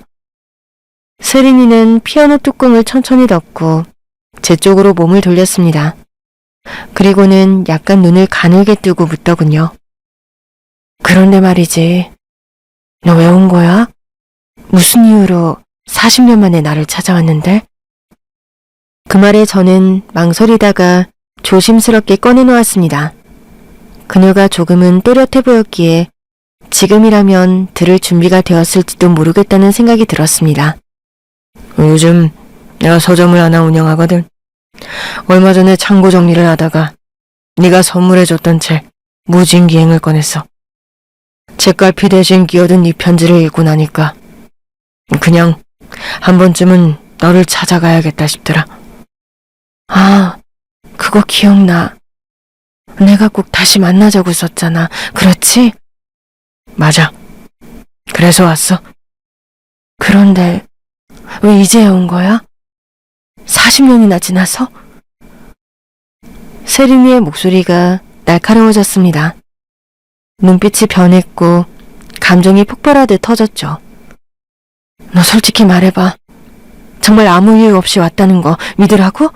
세린이는 피아노 뚜껑을 천천히 덮고 제 쪽으로 몸을 돌렸습니다. 그리고는 약간 눈을 가늘게 뜨고 묻더군요. 그런데 말이지, 너 왜 온 거야? 무슨 이유로 40년 만에 나를 찾아왔는데? 그 말에 저는 망설이다가 조심스럽게 꺼내놓았습니다. 그녀가 조금은 또렷해 보였기에 지금이라면 들을 준비가 되었을지도 모르겠다는 생각이 들었습니다. 요즘 내가 서점을 하나 운영하거든. 얼마 전에 창고 정리를 하다가 네가 선물해줬던 책 무진기행을 꺼냈어. 책갈피 대신 끼어든 이 편지를 읽고 나니까 그냥 한 번쯤은 너를 찾아가야겠다 싶더라. 아, 그거 기억나. 내가 꼭 다시 만나자고 썼잖아. 그렇지? 맞아. 그래서 왔어. 그런데 왜 이제야 온 거야? 40년이나 지나서? 세린이의 목소리가 날카로워졌습니다. 눈빛이 변했고 감정이 폭발하듯 터졌죠. 너 솔직히 말해봐. 정말 아무 이유 없이 왔다는 거 믿으라고?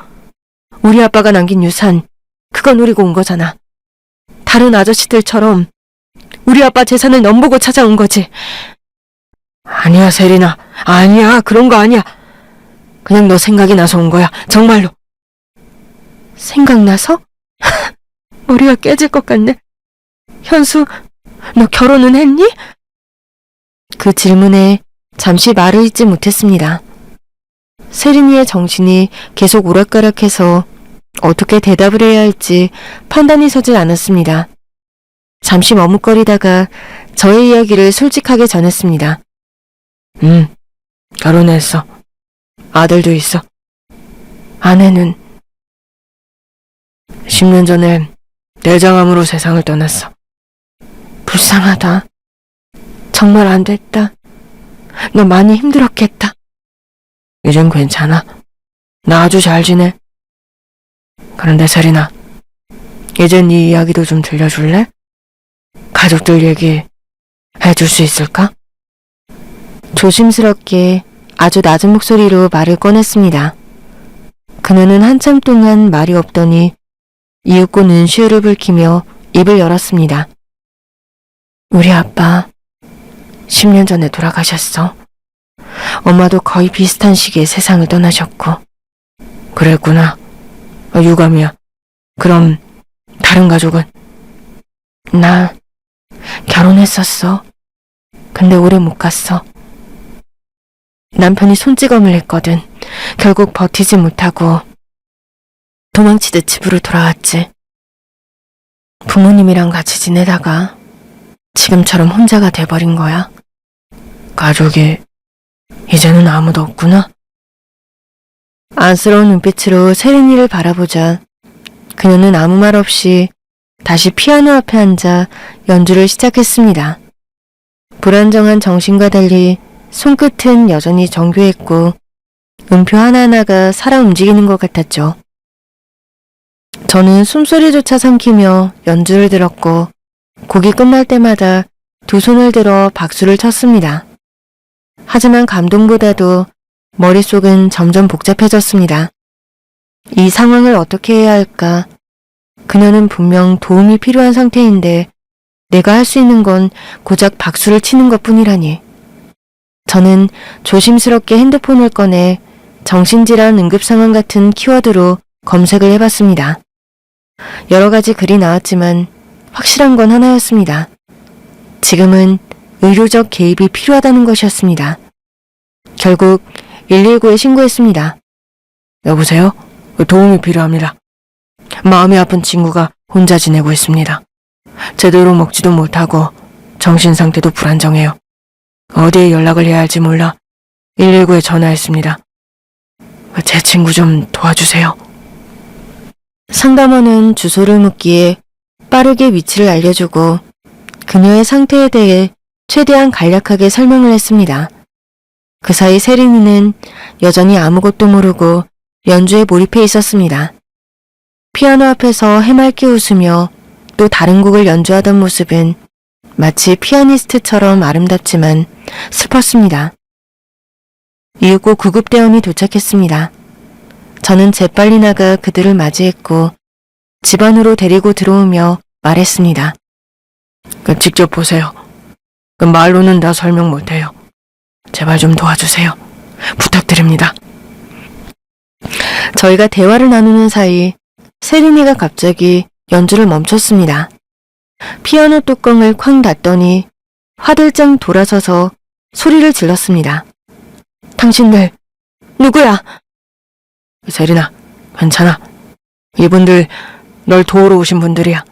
우리 아빠가 남긴 유산, 그거 노리고 온 거잖아. 다른 아저씨들처럼 우리 아빠 재산을 넘보고 찾아온 거지. 아니야, 세린아. 아니야, 그런 거 아니야. 그냥 너 생각이 나서 온 거야. 정말로. 생각나서? 머리가 깨질 것 같네. 현수, 너 결혼은 했니? 그 질문에 잠시 말을 잇지 못했습니다. 세린이의 정신이 계속 오락가락해서 어떻게 대답을 해야 할지 판단이 서질 않았습니다. 잠시 머뭇거리다가 저의 이야기를 솔직하게 전했습니다. 결혼했어. 아들도 있어. 아내는 10년 전에 뇌장암으로 세상을 떠났어. 불쌍하다. 정말 안 됐다. 너 많이 힘들었겠다. 이젠 괜찮아. 나 아주 잘 지내. 그런데 세린아, 이제 네 이야기도 좀 들려줄래? 가족들 얘기 해줄 수 있을까? 조심스럽게 아주 낮은 목소리로 말을 꺼냈습니다. 그녀는 한참 동안 말이 없더니 이윽고 눈시울을 붉히며 입을 열었습니다. 우리 아빠 10년 전에 돌아가셨어. 엄마도 거의 비슷한 시기에 세상을 떠나셨고. 그랬구나. 유감이야. 그럼 다른 가족은? 나 결혼했었어. 근데 오래 못 갔어. 남편이 손찌검을 했거든. 결국 버티지 못하고 도망치듯 집으로 돌아왔지. 부모님이랑 같이 지내다가 지금처럼 혼자가 돼버린 거야. 가족이 이제는 아무도 없구나. 안쓰러운 눈빛으로 세린이를 바라보자 그녀는 아무 말 없이 다시 피아노 앞에 앉아 연주를 시작했습니다. 불안정한 정신과 달리 손끝은 여전히 정교했고 음표 하나하나가 살아 움직이는 것 같았죠. 저는 숨소리조차 삼키며 연주를 들었고 곡이 끝날 때마다 두 손을 들어 박수를 쳤습니다. 하지만 감동보다도 머릿속은 점점 복잡해졌습니다. 이 상황을 어떻게 해야 할까? 그녀는 분명 도움이 필요한 상태인데 내가 할 수 있는 건 고작 박수를 치는 것뿐이라니. 저는 조심스럽게 핸드폰을 꺼내 정신질환 응급상황 같은 키워드로 검색을 해봤습니다. 여러 가지 글이 나왔지만 확실한 건 하나였습니다. 지금은 의료적 개입이 필요하다는 것이었습니다. 결국 119에 신고했습니다. 여보세요? 도움이 필요합니다. 마음이 아픈 친구가 혼자 지내고 있습니다. 제대로 먹지도 못하고 정신 상태도 불안정해요. 어디에 연락을 해야 할지 몰라 119에 전화했습니다. 제 친구 좀 도와주세요. 상담원은 주소를 묻기에 빠르게 위치를 알려주고 그녀의 상태에 대해 최대한 간략하게 설명을 했습니다. 그 사이 세린이는 여전히 아무것도 모르고 연주에 몰입해 있었습니다. 피아노 앞에서 해맑게 웃으며 또 다른 곡을 연주하던 모습은 마치 피아니스트처럼 아름답지만 슬펐습니다. 이윽고 구급대원이 도착했습니다. 저는 재빨리 나가 그들을 맞이했고 집 안으로 데리고 들어오며 말했습니다. 직접 보세요. 말로는 다 설명 못해요. 제발 좀 도와주세요. 부탁드립니다. 저희가 대화를 나누는 사이 세린이가 갑자기 연주를 멈췄습니다. 피아노 뚜껑을 쾅 닫더니 화들짝 돌아서서 소리를 질렀습니다. 당신들 누구야? 세린아, 괜찮아. 이분들 널 도우러 오신 분들이야.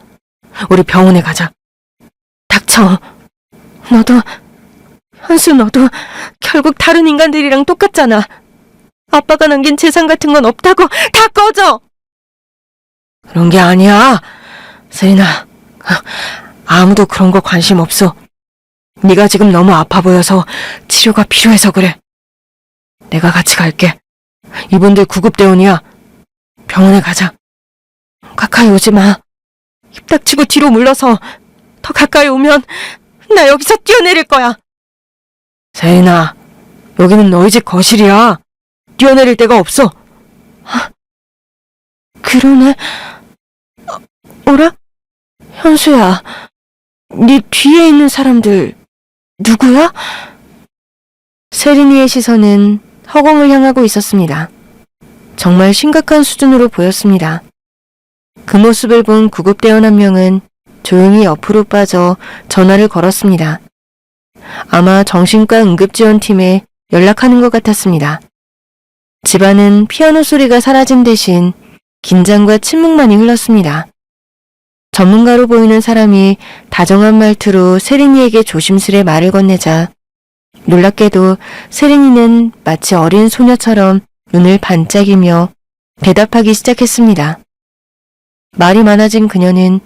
우리 병원에 가자. 닥쳐. 너도 현수 너도 결국 다른 인간들이랑 똑같잖아. 아빠가 남긴 재산 같은 건 없다고. 다 꺼져. 그런 게 아니야. 세린아, 아무도 그런 거 관심 없어. 네가 지금 너무 아파 보여서 치료가 필요해서 그래. 내가 같이 갈게. 이분들 구급대원이야. 병원에 가자. 가까이 오지 마. 입 닥치고 뒤로 물러서 더 가까이 오면 나 여기서 뛰어내릴 거야. 세인아, 여기는 너희 집 거실이야. 뛰어내릴 데가 없어. 그러네. 어라? 현수야, 네 뒤에 있는 사람들 누구야? 세린이의 시선은 허공을 향하고 있었습니다. 정말 심각한 수준으로 보였습니다. 그 모습을 본 구급대원 한 명은 조용히 옆으로 빠져 전화를 걸었습니다. 아마 정신과 응급지원팀에 연락하는 것 같았습니다. 집안은 피아노 소리가 사라진 대신 긴장과 침묵만이 흘렀습니다. 전문가로 보이는 사람이 다정한 말투로 세린이에게 조심스레 말을 건네자 놀랍게도 세린이는 마치 어린 소녀처럼 눈을 반짝이며 대답하기 시작했습니다. 말이 많아진 그녀는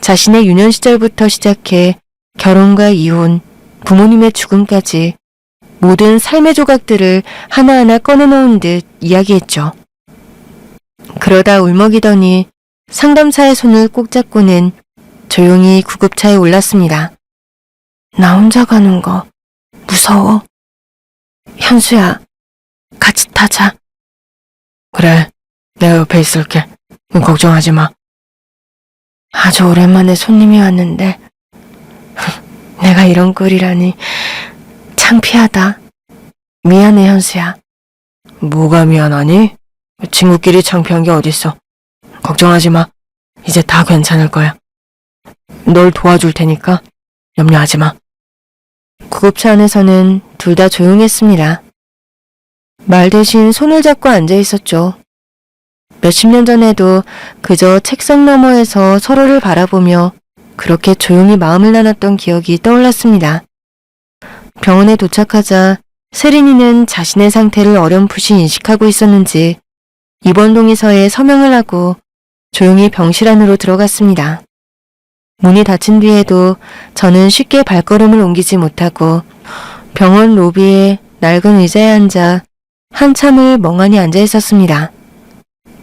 자신의 유년 시절부터 시작해 결혼과 이혼, 부모님의 죽음까지 모든 삶의 조각들을 하나하나 꺼내놓은 듯 이야기했죠. 그러다 울먹이더니 상담사의 손을 꼭 잡고는 조용히 구급차에 올랐습니다. 나 혼자 가는 거 무서워. 현수야, 같이 타자. 그래, 내가 옆에 있을게. 걱정하지 마. 아주 오랜만에 손님이 왔는데 내가 이런 꼴이라니 창피하다. 미안해, 현수야. 뭐가 미안하니? 친구끼리 창피한 게 어딨어. 걱정하지 마. 이제 다 괜찮을 거야. 널 도와줄 테니까 염려하지 마. 구급차 안에서는 둘 다 조용했습니다. 말 대신 손을 잡고 앉아 있었죠. 몇십 년 전에도 그저 책상 너머에서 서로를 바라보며 그렇게 조용히 마음을 나눴던 기억이 떠올랐습니다. 병원에 도착하자 세린이는 자신의 상태를 어렴풋이 인식하고 있었는지 입원 동의서에 서명을 하고 조용히 병실 안으로 들어갔습니다. 문이 닫힌 뒤에도 저는 쉽게 발걸음을 옮기지 못하고 병원 로비에 낡은 의자에 앉아 한참을 멍하니 앉아 있었습니다.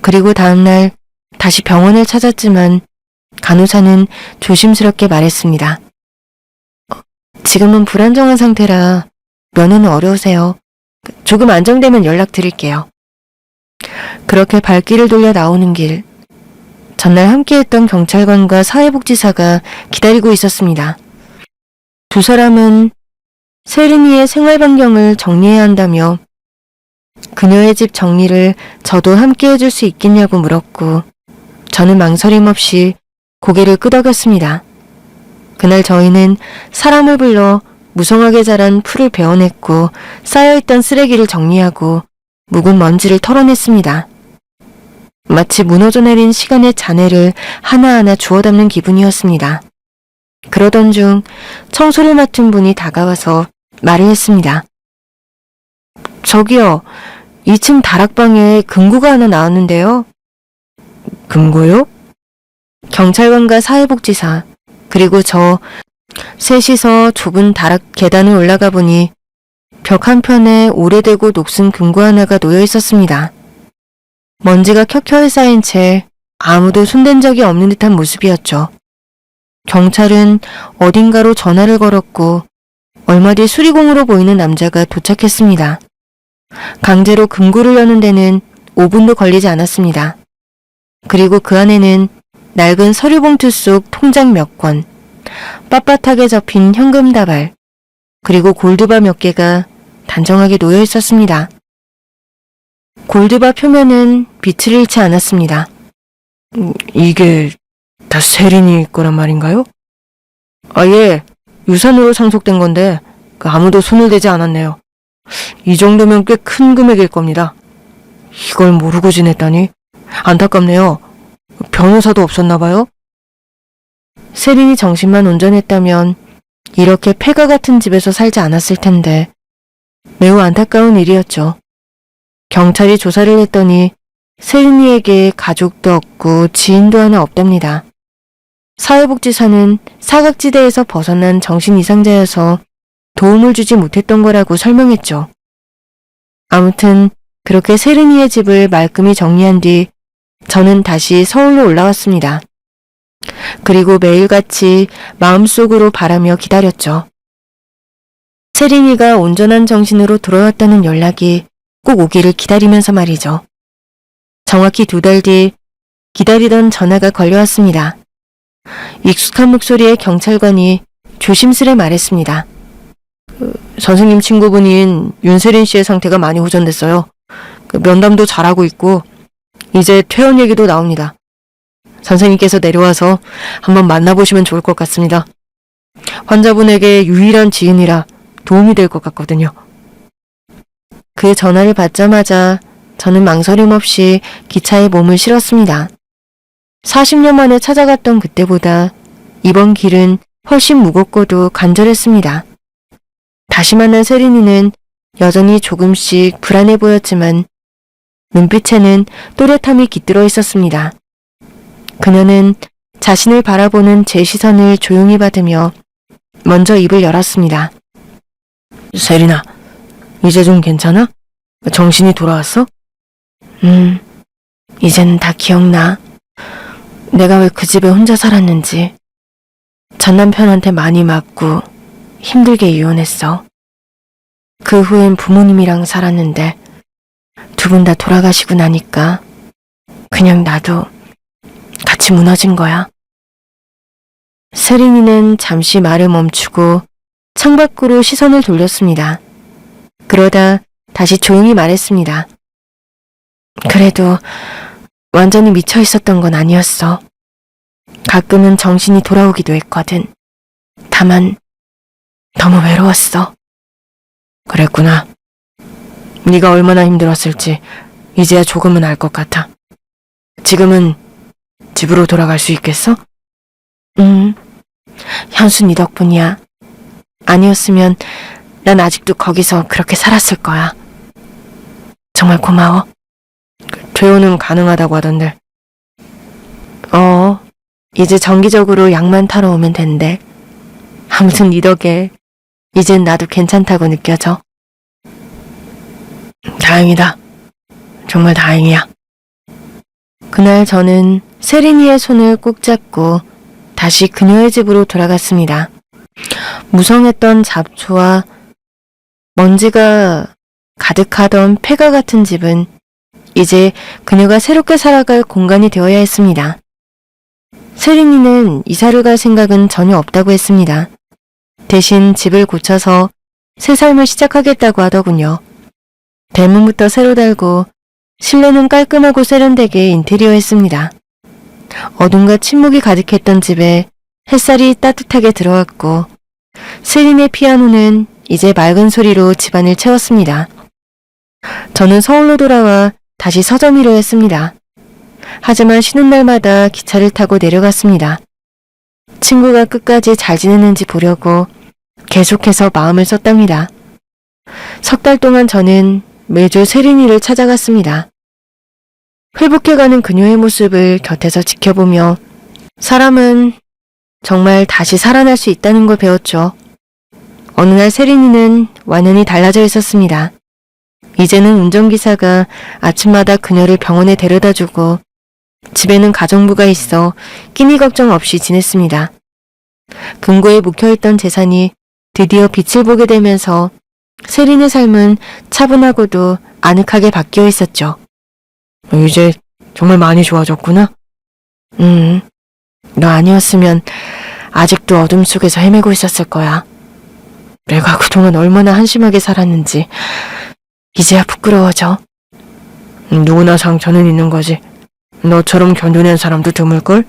그리고 다음날 다시 병원을 찾았지만 간호사는 조심스럽게 말했습니다. 지금은 불안정한 상태라 면회는 어려우세요. 조금 안정되면 연락드릴게요. 그렇게 발길을 돌려 나오는 길, 전날 함께했던 경찰관과 사회복지사가 기다리고 있었습니다. 두 사람은 세린이의 생활 반경을 정리해야 한다며 그녀의 집 정리를 저도 함께 해줄 수 있겠냐고 물었고 저는 망설임 없이 고개를 끄덕였습니다. 그날 저희는 사람을 불러 무성하게 자란 풀을 베어냈고 쌓여있던 쓰레기를 정리하고 묵은 먼지를 털어냈습니다. 마치 무너져 내린 시간의 잔해를 하나하나 주워 담는 기분이었습니다. 그러던 중 청소를 맡은 분이 다가와서 말을 했습니다. 저기요, 2층 다락방에 금고가 하나 나왔는데요. 금고요? 경찰관과 사회복지사, 그리고 저 셋이서 좁은 다락 계단을 올라가 보니 벽 한편에 오래되고 녹슨 금고 하나가 놓여 있었습니다. 먼지가 켜켜이 쌓인 채 아무도 손댄 적이 없는 듯한 모습이었죠. 경찰은 어딘가로 전화를 걸었고 얼마 뒤 수리공으로 보이는 남자가 도착했습니다. 강제로 금고를 여는 데는 5분도 걸리지 않았습니다. 그리고 그 안에는 낡은 서류봉투 속 통장 몇 권, 빳빳하게 접힌 현금 다발, 그리고 골드바 몇 개가 단정하게 놓여 있었습니다. 골드바 표면은 빛을 잃지 않았습니다. 이게 다 세린이 거란 말인가요? 아, 예. 유산으로 상속된 건데 아무도 손을 대지 않았네요. 이 정도면 꽤 큰 금액일 겁니다. 이걸 모르고 지냈다니 안타깝네요. 변호사도 없었나 봐요? 세린이 정신만 온전했다면 이렇게 폐가 같은 집에서 살지 않았을 텐데 매우 안타까운 일이었죠. 경찰이 조사를 했더니 세린이에게 가족도 없고 지인도 하나 없답니다. 사회복지사는 사각지대에서 벗어난 정신 이상자여서 도움을 주지 못했던 거라고 설명했죠. 아무튼 그렇게 세린이의 집을 말끔히 정리한 뒤 저는 다시 서울로 올라왔습니다. 그리고 매일같이 마음속으로 바라며 기다렸죠. 세린이가 온전한 정신으로 돌아왔다는 연락이 꼭 오기를 기다리면서 말이죠. 정확히 2달 뒤 기다리던 전화가 걸려왔습니다. 익숙한 목소리의 경찰관이 조심스레 말했습니다. 선생님 친구분인 윤세린 씨의 상태가 많이 호전됐어요. 면담도 잘하고 있고 이제 퇴원 얘기도 나옵니다. 선생님께서 내려와서 한번 만나보시면 좋을 것 같습니다. 환자분에게 유일한 지인이라 도움이 될 것 같거든요. 그 전화를 받자마자 저는 망설임 없이 기차에 몸을 실었습니다. 40년 만에 찾아갔던 그때보다 이번 길은 훨씬 무겁고도 간절했습니다. 다시 만난 세린이는 여전히 조금씩 불안해 보였지만 눈빛에는 또렷함이 깃들어 있었습니다. 그녀는 자신을 바라보는 제 시선을 조용히 받으며 먼저 입을 열었습니다. 세린아, 이제 좀 괜찮아? 정신이 돌아왔어? 이제는 다 기억나. 내가 왜 그 집에 혼자 살았는지. 전 남편한테 많이 맞고 힘들게 이혼했어. 그 후엔 부모님이랑 살았는데 2분 다 돌아가시고 나니까 그냥 나도 같이 무너진 거야. 세린이는 잠시 말을 멈추고 창밖으로 시선을 돌렸습니다. 그러다 다시 조용히 말했습니다. 그래도 완전히 미쳐 있었던 건 아니었어. 가끔은 정신이 돌아오기도 했거든. 다만 너무 외로웠어. 그랬구나. 네가 얼마나 힘들었을지 이제야 조금은 알 것 같아. 지금은 집으로 돌아갈 수 있겠어? 현수 네 덕분이야. 아니었으면 난 아직도 거기서 그렇게 살았을 거야. 정말 고마워. 퇴원은 가능하다고 하던데. 이제 정기적으로 약만 타러 오면 된대. 아무튼 네 덕에 이젠 나도 괜찮다고 느껴져. 다행이다. 정말 다행이야. 그날 저는 세린이의 손을 꼭 잡고 다시 그녀의 집으로 돌아갔습니다. 무성했던 잡초와 먼지가 가득하던 폐가 같은 집은 이제 그녀가 새롭게 살아갈 공간이 되어야 했습니다. 세린이는 이사를 갈 생각은 전혀 없다고 했습니다. 대신 집을 고쳐서 새 삶을 시작하겠다고 하더군요. 대문부터 새로 달고 실내는 깔끔하고 세련되게 인테리어했습니다. 어둠과 침묵이 가득했던 집에 햇살이 따뜻하게 들어왔고 세린의 피아노는 이제 맑은 소리로 집안을 채웠습니다. 저는 서울로 돌아와 다시 서점이로 했습니다. 하지만 쉬는 날마다 기차를 타고 내려갔습니다. 친구가 끝까지 잘 지내는지 보려고 계속해서 마음을 썼답니다. 3달 동안 저는 매주 세린이를 찾아갔습니다. 회복해가는 그녀의 모습을 곁에서 지켜보며 사람은 정말 다시 살아날 수 있다는 걸 배웠죠. 어느 날 세린이는 완연히 달라져 있었습니다. 이제는 운전기사가 아침마다 그녀를 병원에 데려다주고 집에는 가정부가 있어 끼니 걱정 없이 지냈습니다. 금고에 묵혀있던 재산이 드디어 빛을 보게 되면서 세린의 삶은 차분하고도 아늑하게 바뀌어 있었죠. 이제 정말 많이 좋아졌구나. 너 아니었으면 아직도 어둠 속에서 헤매고 있었을 거야. 내가 그동안 얼마나 한심하게 살았는지 이제야 부끄러워져. 누구나 상처는 있는 거지. 너처럼 견뎌낸 사람도 드물걸?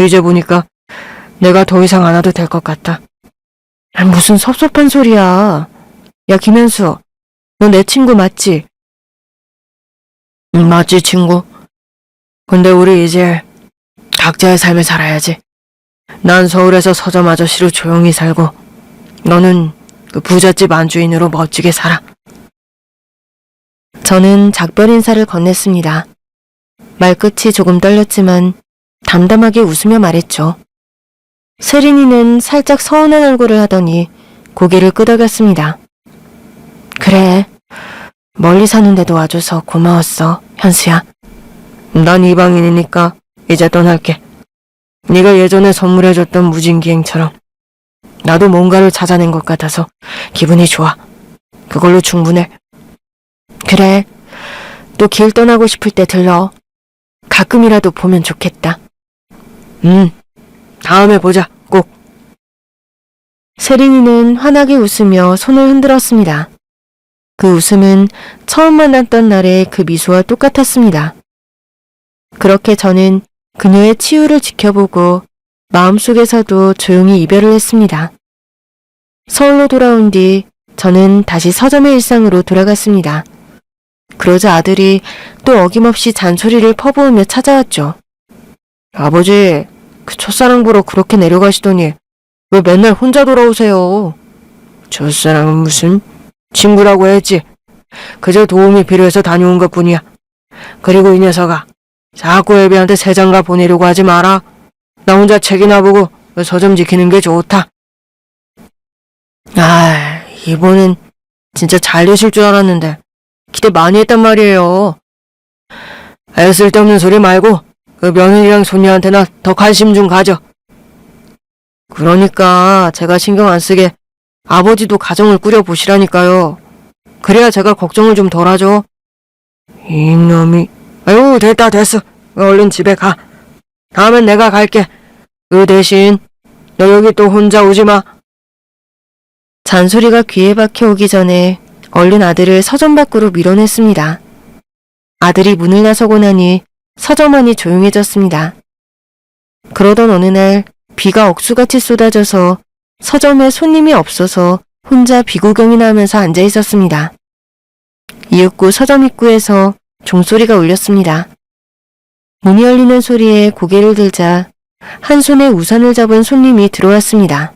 이제 보니까 내가 더 이상 안 와도 될 것 같다. 무슨 섭섭한 소리야. 야, 김현수, 너 내 친구 맞지? 맞지, 친구? 근데 우리 이제 각자의 삶을 살아야지. 난 서울에서 서점 아저씨로 조용히 살고 너는 그 부잣집 안주인으로 멋지게 살아. 저는 작별 인사를 건넸습니다. 말끝이 조금 떨렸지만 담담하게 웃으며 말했죠. 세린이는 살짝 서운한 얼굴을 하더니 고개를 끄덕였습니다. 그래, 멀리 사는데도 와줘서 고마웠어, 현수야. 난 이방인이니까 이제 떠날게. 네가 예전에 선물해줬던 무진기행처럼 나도 뭔가를 찾아낸 것 같아서 기분이 좋아. 그걸로 충분해. 그래. 또 길 떠나고 싶을 때 들러. 가끔이라도 보면 좋겠다. 다음에 보자. 꼭. 세린이는 환하게 웃으며 손을 흔들었습니다. 그 웃음은 처음 만났던 날의 그 미소와 똑같았습니다. 그렇게 저는 그녀의 치유를 지켜보고 마음속에서도 조용히 이별을 했습니다. 서울로 돌아온 뒤 저는 다시 서점의 일상으로 돌아갔습니다. 그러자 아들이 또 어김없이 잔소리를 퍼부으며 찾아왔죠. 아버지, 그 첫사랑 보러 그렇게 내려가시더니 왜 맨날 혼자 돌아오세요? 첫사랑은 무슨? 친구라고 했지. 그저 도움이 필요해서 다녀온 것뿐이야. 그리고 이 녀석아, 자꾸 애비한테 새 장가 보내려고 하지 마라. 나 혼자 책이나 보고 서점 지키는 게 좋다. 이번엔 진짜 잘 되실 줄 알았는데 기대 많이 했단 말이에요. 쓸데없는 소리 말고 그 며느리랑 손녀한테나 더 관심 좀 가져. 그러니까 제가 신경 안 쓰게 아버지도 가정을 꾸려보시라니까요. 그래야 제가 걱정을 좀 덜 하죠. 이놈이. 아유, 됐어. 얼른 집에 가. 다음엔 내가 갈게. 그 대신 너 여기 또 혼자 오지 마. 잔소리가 귀에 박혀 오기 전에 얼른 아들을 서점 밖으로 밀어냈습니다. 아들이 문을 나서고 나니 서점 안이 조용해졌습니다. 그러던 어느 날 비가 억수같이 쏟아져서 서점에 손님이 없어서 혼자 비구경이나 하면서 앉아 있었습니다. 이윽고 서점 입구에서 종소리가 울렸습니다. 문이 열리는 소리에 고개를 들자 한 손에 우산을 잡은 손님이 들어왔습니다.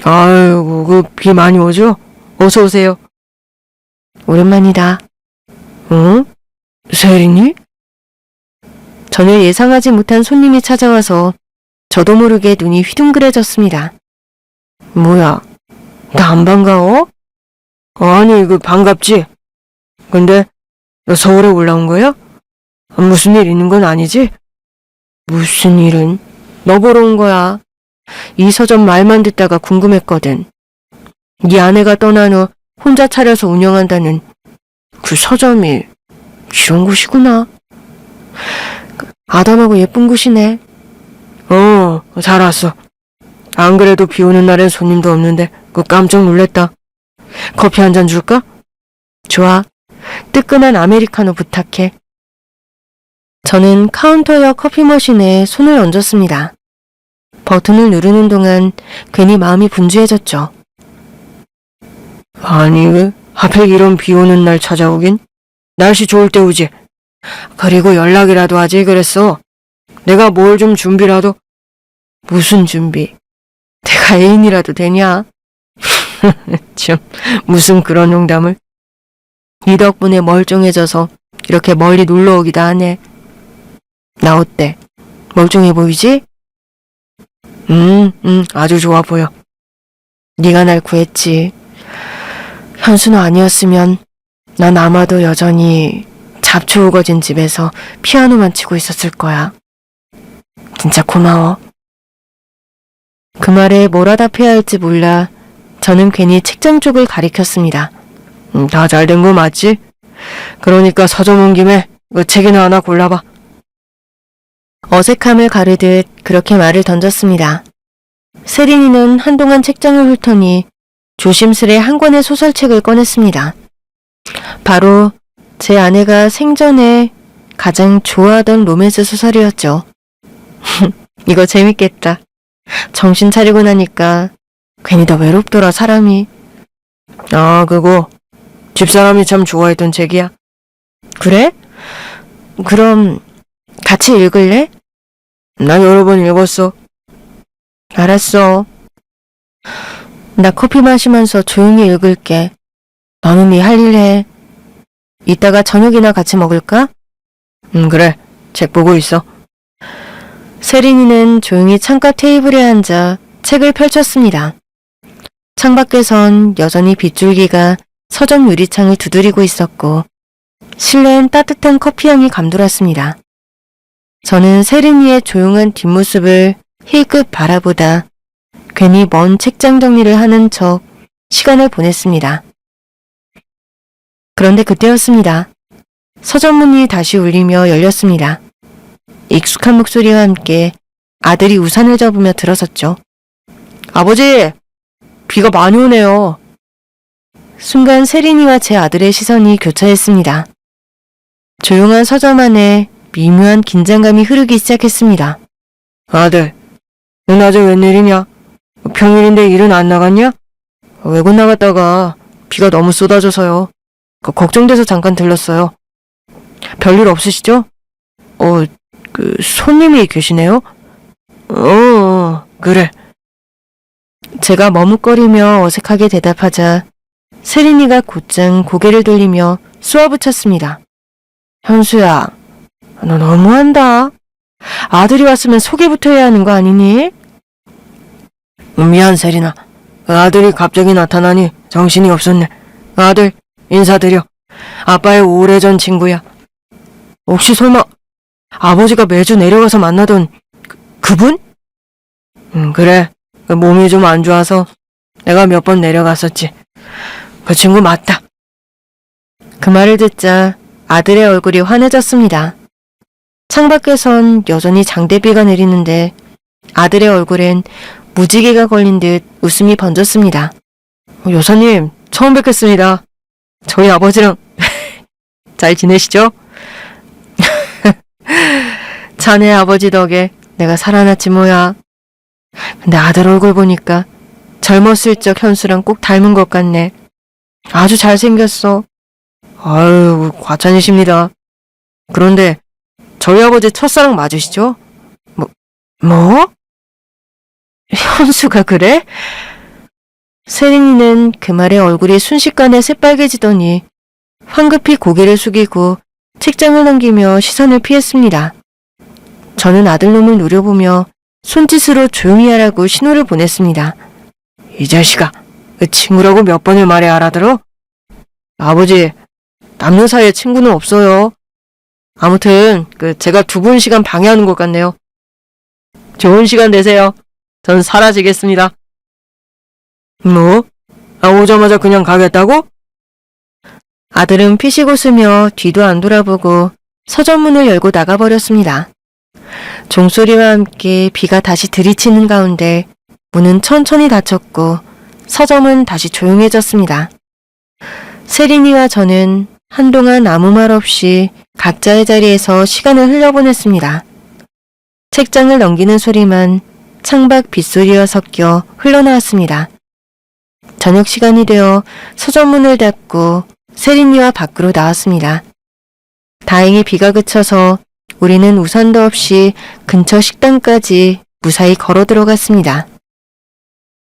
아이고, 그 비 많이 오죠? 어서 오세요. 오랜만이다. 응? 세린이? 전혀 예상하지 못한 손님이 찾아와서 저도 모르게 눈이 휘둥그레졌습니다. 뭐야, 나 안 반가워? 아니, 반갑지? 근데 너 서울에 올라온 거야? 무슨 일 있는 건 아니지? 무슨 일은? 너 보러 온 거야. 이 서점 말만 듣다가 궁금했거든. 네 아내가 떠난 후 혼자 차려서 운영한다는 그 서점이 이런 곳이구나. 아담하고 예쁜 곳이네. 잘 왔어. 안 그래도 비 오는 날엔 손님도 없는데 깜짝 놀랬다. 커피 한 잔 줄까? 좋아. 뜨끈한 아메리카노 부탁해. 저는 카운터 옆 커피 머신에 손을 얹었습니다. 버튼을 누르는 동안 괜히 마음이 분주해졌죠. 아니, 왜 하필 이런 비 오는 날 찾아오긴? 날씨 좋을 때 오지. 그리고 연락이라도 하지 그랬어. 내가 뭘 좀 준비라도. 무슨 준비? 내가 애인이라도 되냐? 참, 무슨 그런 농담을. 이 덕분에 멀쩡해져서 이렇게 멀리 놀러 오기도 하네. 나 어때? 멀쩡해 보이지? 아주 좋아 보여. 네가 날 구했지. 현순아 아니었으면 난 아마도 여전히 잡초 우거진 집에서 피아노만 치고 있었을 거야. 진짜 고마워. 그 말에 뭐라 답해야 할지 몰라 저는 괜히 책장 쪽을 가리켰습니다. 다 잘 된 거 맞지? 그러니까 서점 온 김에 책이나 하나 골라봐. 어색함을 가르듯 그렇게 말을 던졌습니다. 세린이는 한동안 책장을 훑더니 조심스레 한 권의 소설책을 꺼냈습니다. 바로 제 아내가 생전에 가장 좋아하던 로맨스 소설이었죠. 이거 재밌겠다. 정신 차리고 나니까 괜히 더 외롭더라 사람이. 그거 집사람이 참 좋아했던 책이야. 그래? 그럼 같이 읽을래? 난 여러 번 읽었어. 알았어. 나 커피 마시면서 조용히 읽을게. 너는 네 할 일 해. 이따가 저녁이나 같이 먹을까? 그래. 책 보고 있어. 세린이는 조용히 창가 테이블에 앉아 책을 펼쳤습니다. 창밖에선 여전히 빗줄기가 서점 유리창을 두드리고 있었고 실내엔 따뜻한 커피향이 감돌았습니다. 저는 세린이의 조용한 뒷모습을 힐끗 바라보다 괜히 먼 책장 정리를 하는 척 시간을 보냈습니다. 그런데 그때였습니다. 서점문이 다시 울리며 열렸습니다. 익숙한 목소리와 함께 아들이 우산을 잡으며 들어섰죠. 아버지! 비가 많이 오네요. 순간 세린이와 제 아들의 시선이 교차했습니다. 조용한 서점 안에 미묘한 긴장감이 흐르기 시작했습니다. 아들, 넌 아직 웬일이냐? 평일인데 일은 안 나갔냐? 외국 나갔다가 비가 너무 쏟아져서요. 걱정돼서 잠깐 들렀어요. 별일 없으시죠? 손님이 계시네요? 그래. 제가 머뭇거리며 어색하게 대답하자 세린이가 곧장 고개를 돌리며 쏘아붙였습니다. 현수야, 너 너무한다. 아들이 왔으면 소개부터 해야 하는 거 아니니? 미안, 세린아. 아들이 갑자기 나타나니 정신이 없었네. 아들, 인사드려. 아빠의 오래전 친구야. 혹시 설마 아버지가 매주 내려가서 만나던 그분? 그래. 몸이 좀 안 좋아서 내가 몇 번 내려갔었지. 그 친구 맞다. 그 말을 듣자 아들의 얼굴이 환해졌습니다. 창밖에선 여전히 장대비가 내리는데 아들의 얼굴엔 무지개가 걸린 듯 웃음이 번졌습니다. 여사님, 처음 뵙겠습니다. 저희 아버지랑 잘 지내시죠? 자네 아버지 덕에 내가 살아났지 뭐야. 근데 아들 얼굴 보니까 젊었을 적 현수랑 꼭 닮은 것 같네. 아주 잘생겼어. 아유, 과찬이십니다. 그런데 저희 아버지 첫사랑 맞으시죠? 뭐? 현수가 그래? 세린이는 그 말에 얼굴이 순식간에 새빨개지더니 황급히 고개를 숙이고 책장을 넘기며 시선을 피했습니다. 저는 아들놈을 노려보며 손짓으로 조용히 하라고 신호를 보냈습니다. 이 자식아, 그 친구라고 몇 번을 말해 알아들어? 아버지, 남녀 사이에 친구는 없어요. 아무튼 제가 두 분 시간 방해하는 것 같네요. 좋은 시간 되세요. 전 사라지겠습니다. 뭐? 오자마자 그냥 가겠다고? 아들은 피식 웃으며 뒤도 안 돌아보고 서점문을 열고 나가버렸습니다. 종소리와 함께 비가 다시 들이치는 가운데 문은 천천히 닫혔고 서점은 다시 조용해졌습니다. 세린이와 저는 한동안 아무 말 없이 각자의 자리에서 시간을 흘려보냈습니다. 책장을 넘기는 소리만 창밖 빗소리와 섞여 흘러나왔습니다. 저녁 시간이 되어 서점문을 닫고 세린이와 밖으로 나왔습니다. 다행히 비가 그쳐서 우리는 우산도 없이 근처 식당까지 무사히 걸어 들어갔습니다.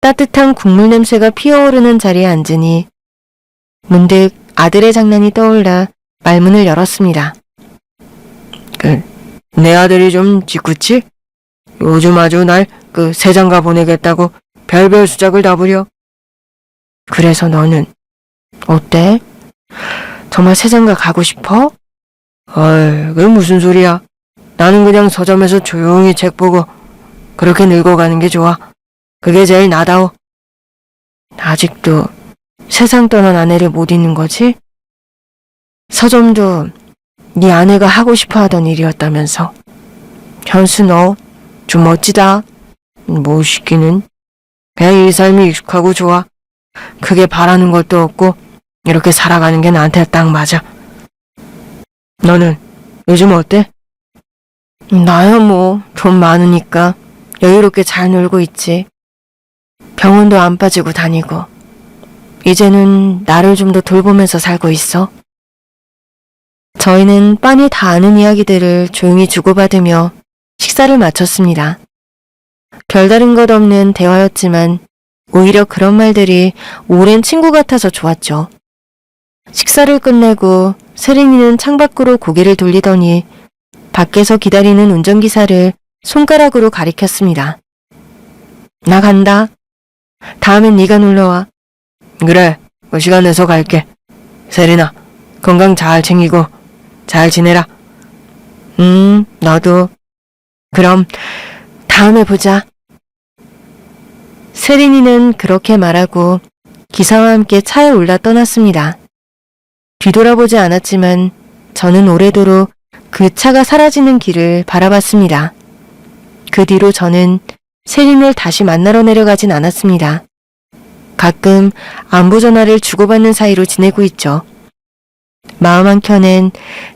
따뜻한 국물 냄새가 피어오르는 자리에 앉으니 문득 아들의 장난이 떠올라 말문을 열었습니다. 내 아들이 좀 짓궂지? 요즘 아주 날 새장가 보내겠다고 별별 수작을 다 부려. 그래서 너는 어때? 정말 새장가 가고 싶어? 그게 무슨 소리야. 나는 그냥 서점에서 조용히 책 보고 그렇게 늙어가는 게 좋아. 그게 제일 나다워. 아직도 세상 떠난 아내를 못 잊는 거지? 서점도 네 아내가 하고 싶어 하던 일이었다면서. 현수 너 좀 멋지다. 뭐 시키는? 그냥 이 삶이 익숙하고 좋아. 크게 바라는 것도 없고 이렇게 살아가는 게 나한테 딱 맞아. 너는 요즘 어때? 나야 뭐 돈 많으니까 여유롭게 잘 놀고 있지. 병원도 안 빠지고 다니고 이제는 나를 좀 더 돌보면서 살고 있어. 저희는 빤히 다 아는 이야기들을 조용히 주고받으며 식사를 마쳤습니다. 별다른 것 없는 대화였지만 오히려 그런 말들이 오랜 친구 같아서 좋았죠. 식사를 끝내고 세린이는 창밖으로 고개를 돌리더니 밖에서 기다리는 운전기사를 손가락으로 가리켰습니다. 나 간다. 다음엔 네가 놀러와. 그래, 시간 내서 갈게. 세린아, 건강 잘 챙기고 잘 지내라. 나도. 그럼 다음에 보자. 세린이는 그렇게 말하고 기사와 함께 차에 올라 떠났습니다. 뒤돌아보지 않았지만 저는 오래도록 그 차가 사라지는 길을 바라봤습니다. 그 뒤로 저는 세린을 다시 만나러 내려가진 않았습니다. 가끔 안부 전화를 주고받는 사이로 지내고 있죠. 마음 한켠엔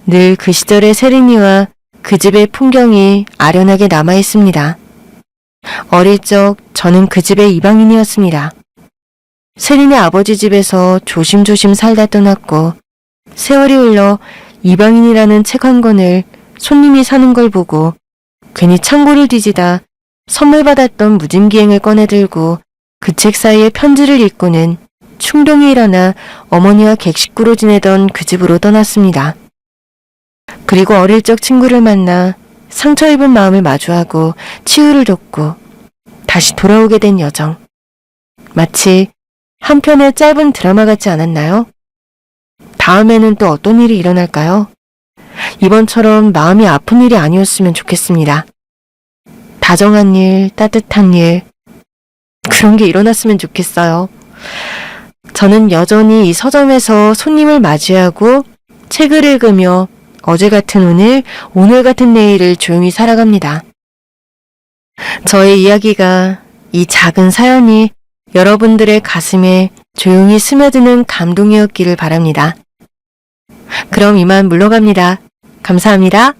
늘 그 시절의 세린이와 그 집의 풍경이 아련하게 남아 있습니다. 어릴 적 저는 그 집의 이방인이었습니다. 세린의 아버지 집에서 조심조심 살다 떠났고 세월이 흘러 이방인이라는 책 한 권을 손님이 사는 걸 보고 괜히 창고를 뒤지다 선물 받았던 무짐기행을 꺼내들고 그 책 사이에 편지를 읽고는 충동이 일어나 어머니와 객식구로 지내던 그 집으로 떠났습니다. 그리고 어릴 적 친구를 만나 상처 입은 마음을 마주하고 치유를 돕고 다시 돌아오게 된 여정. 마치 한 편의 짧은 드라마 같지 않았나요? 다음에는 또 어떤 일이 일어날까요? 이번처럼 마음이 아픈 일이 아니었으면 좋겠습니다. 다정한 일, 따뜻한 일, 그런 게 일어났으면 좋겠어요. 저는 여전히 이 서점에서 손님을 맞이하고 책을 읽으며 어제 같은 오늘, 오늘 같은 내일을 조용히 살아갑니다. 저의 이야기가, 이 작은 사연이 여러분들의 가슴에 조용히 스며드는 감동이었기를 바랍니다. 그럼 이만 물러갑니다. 감사합니다.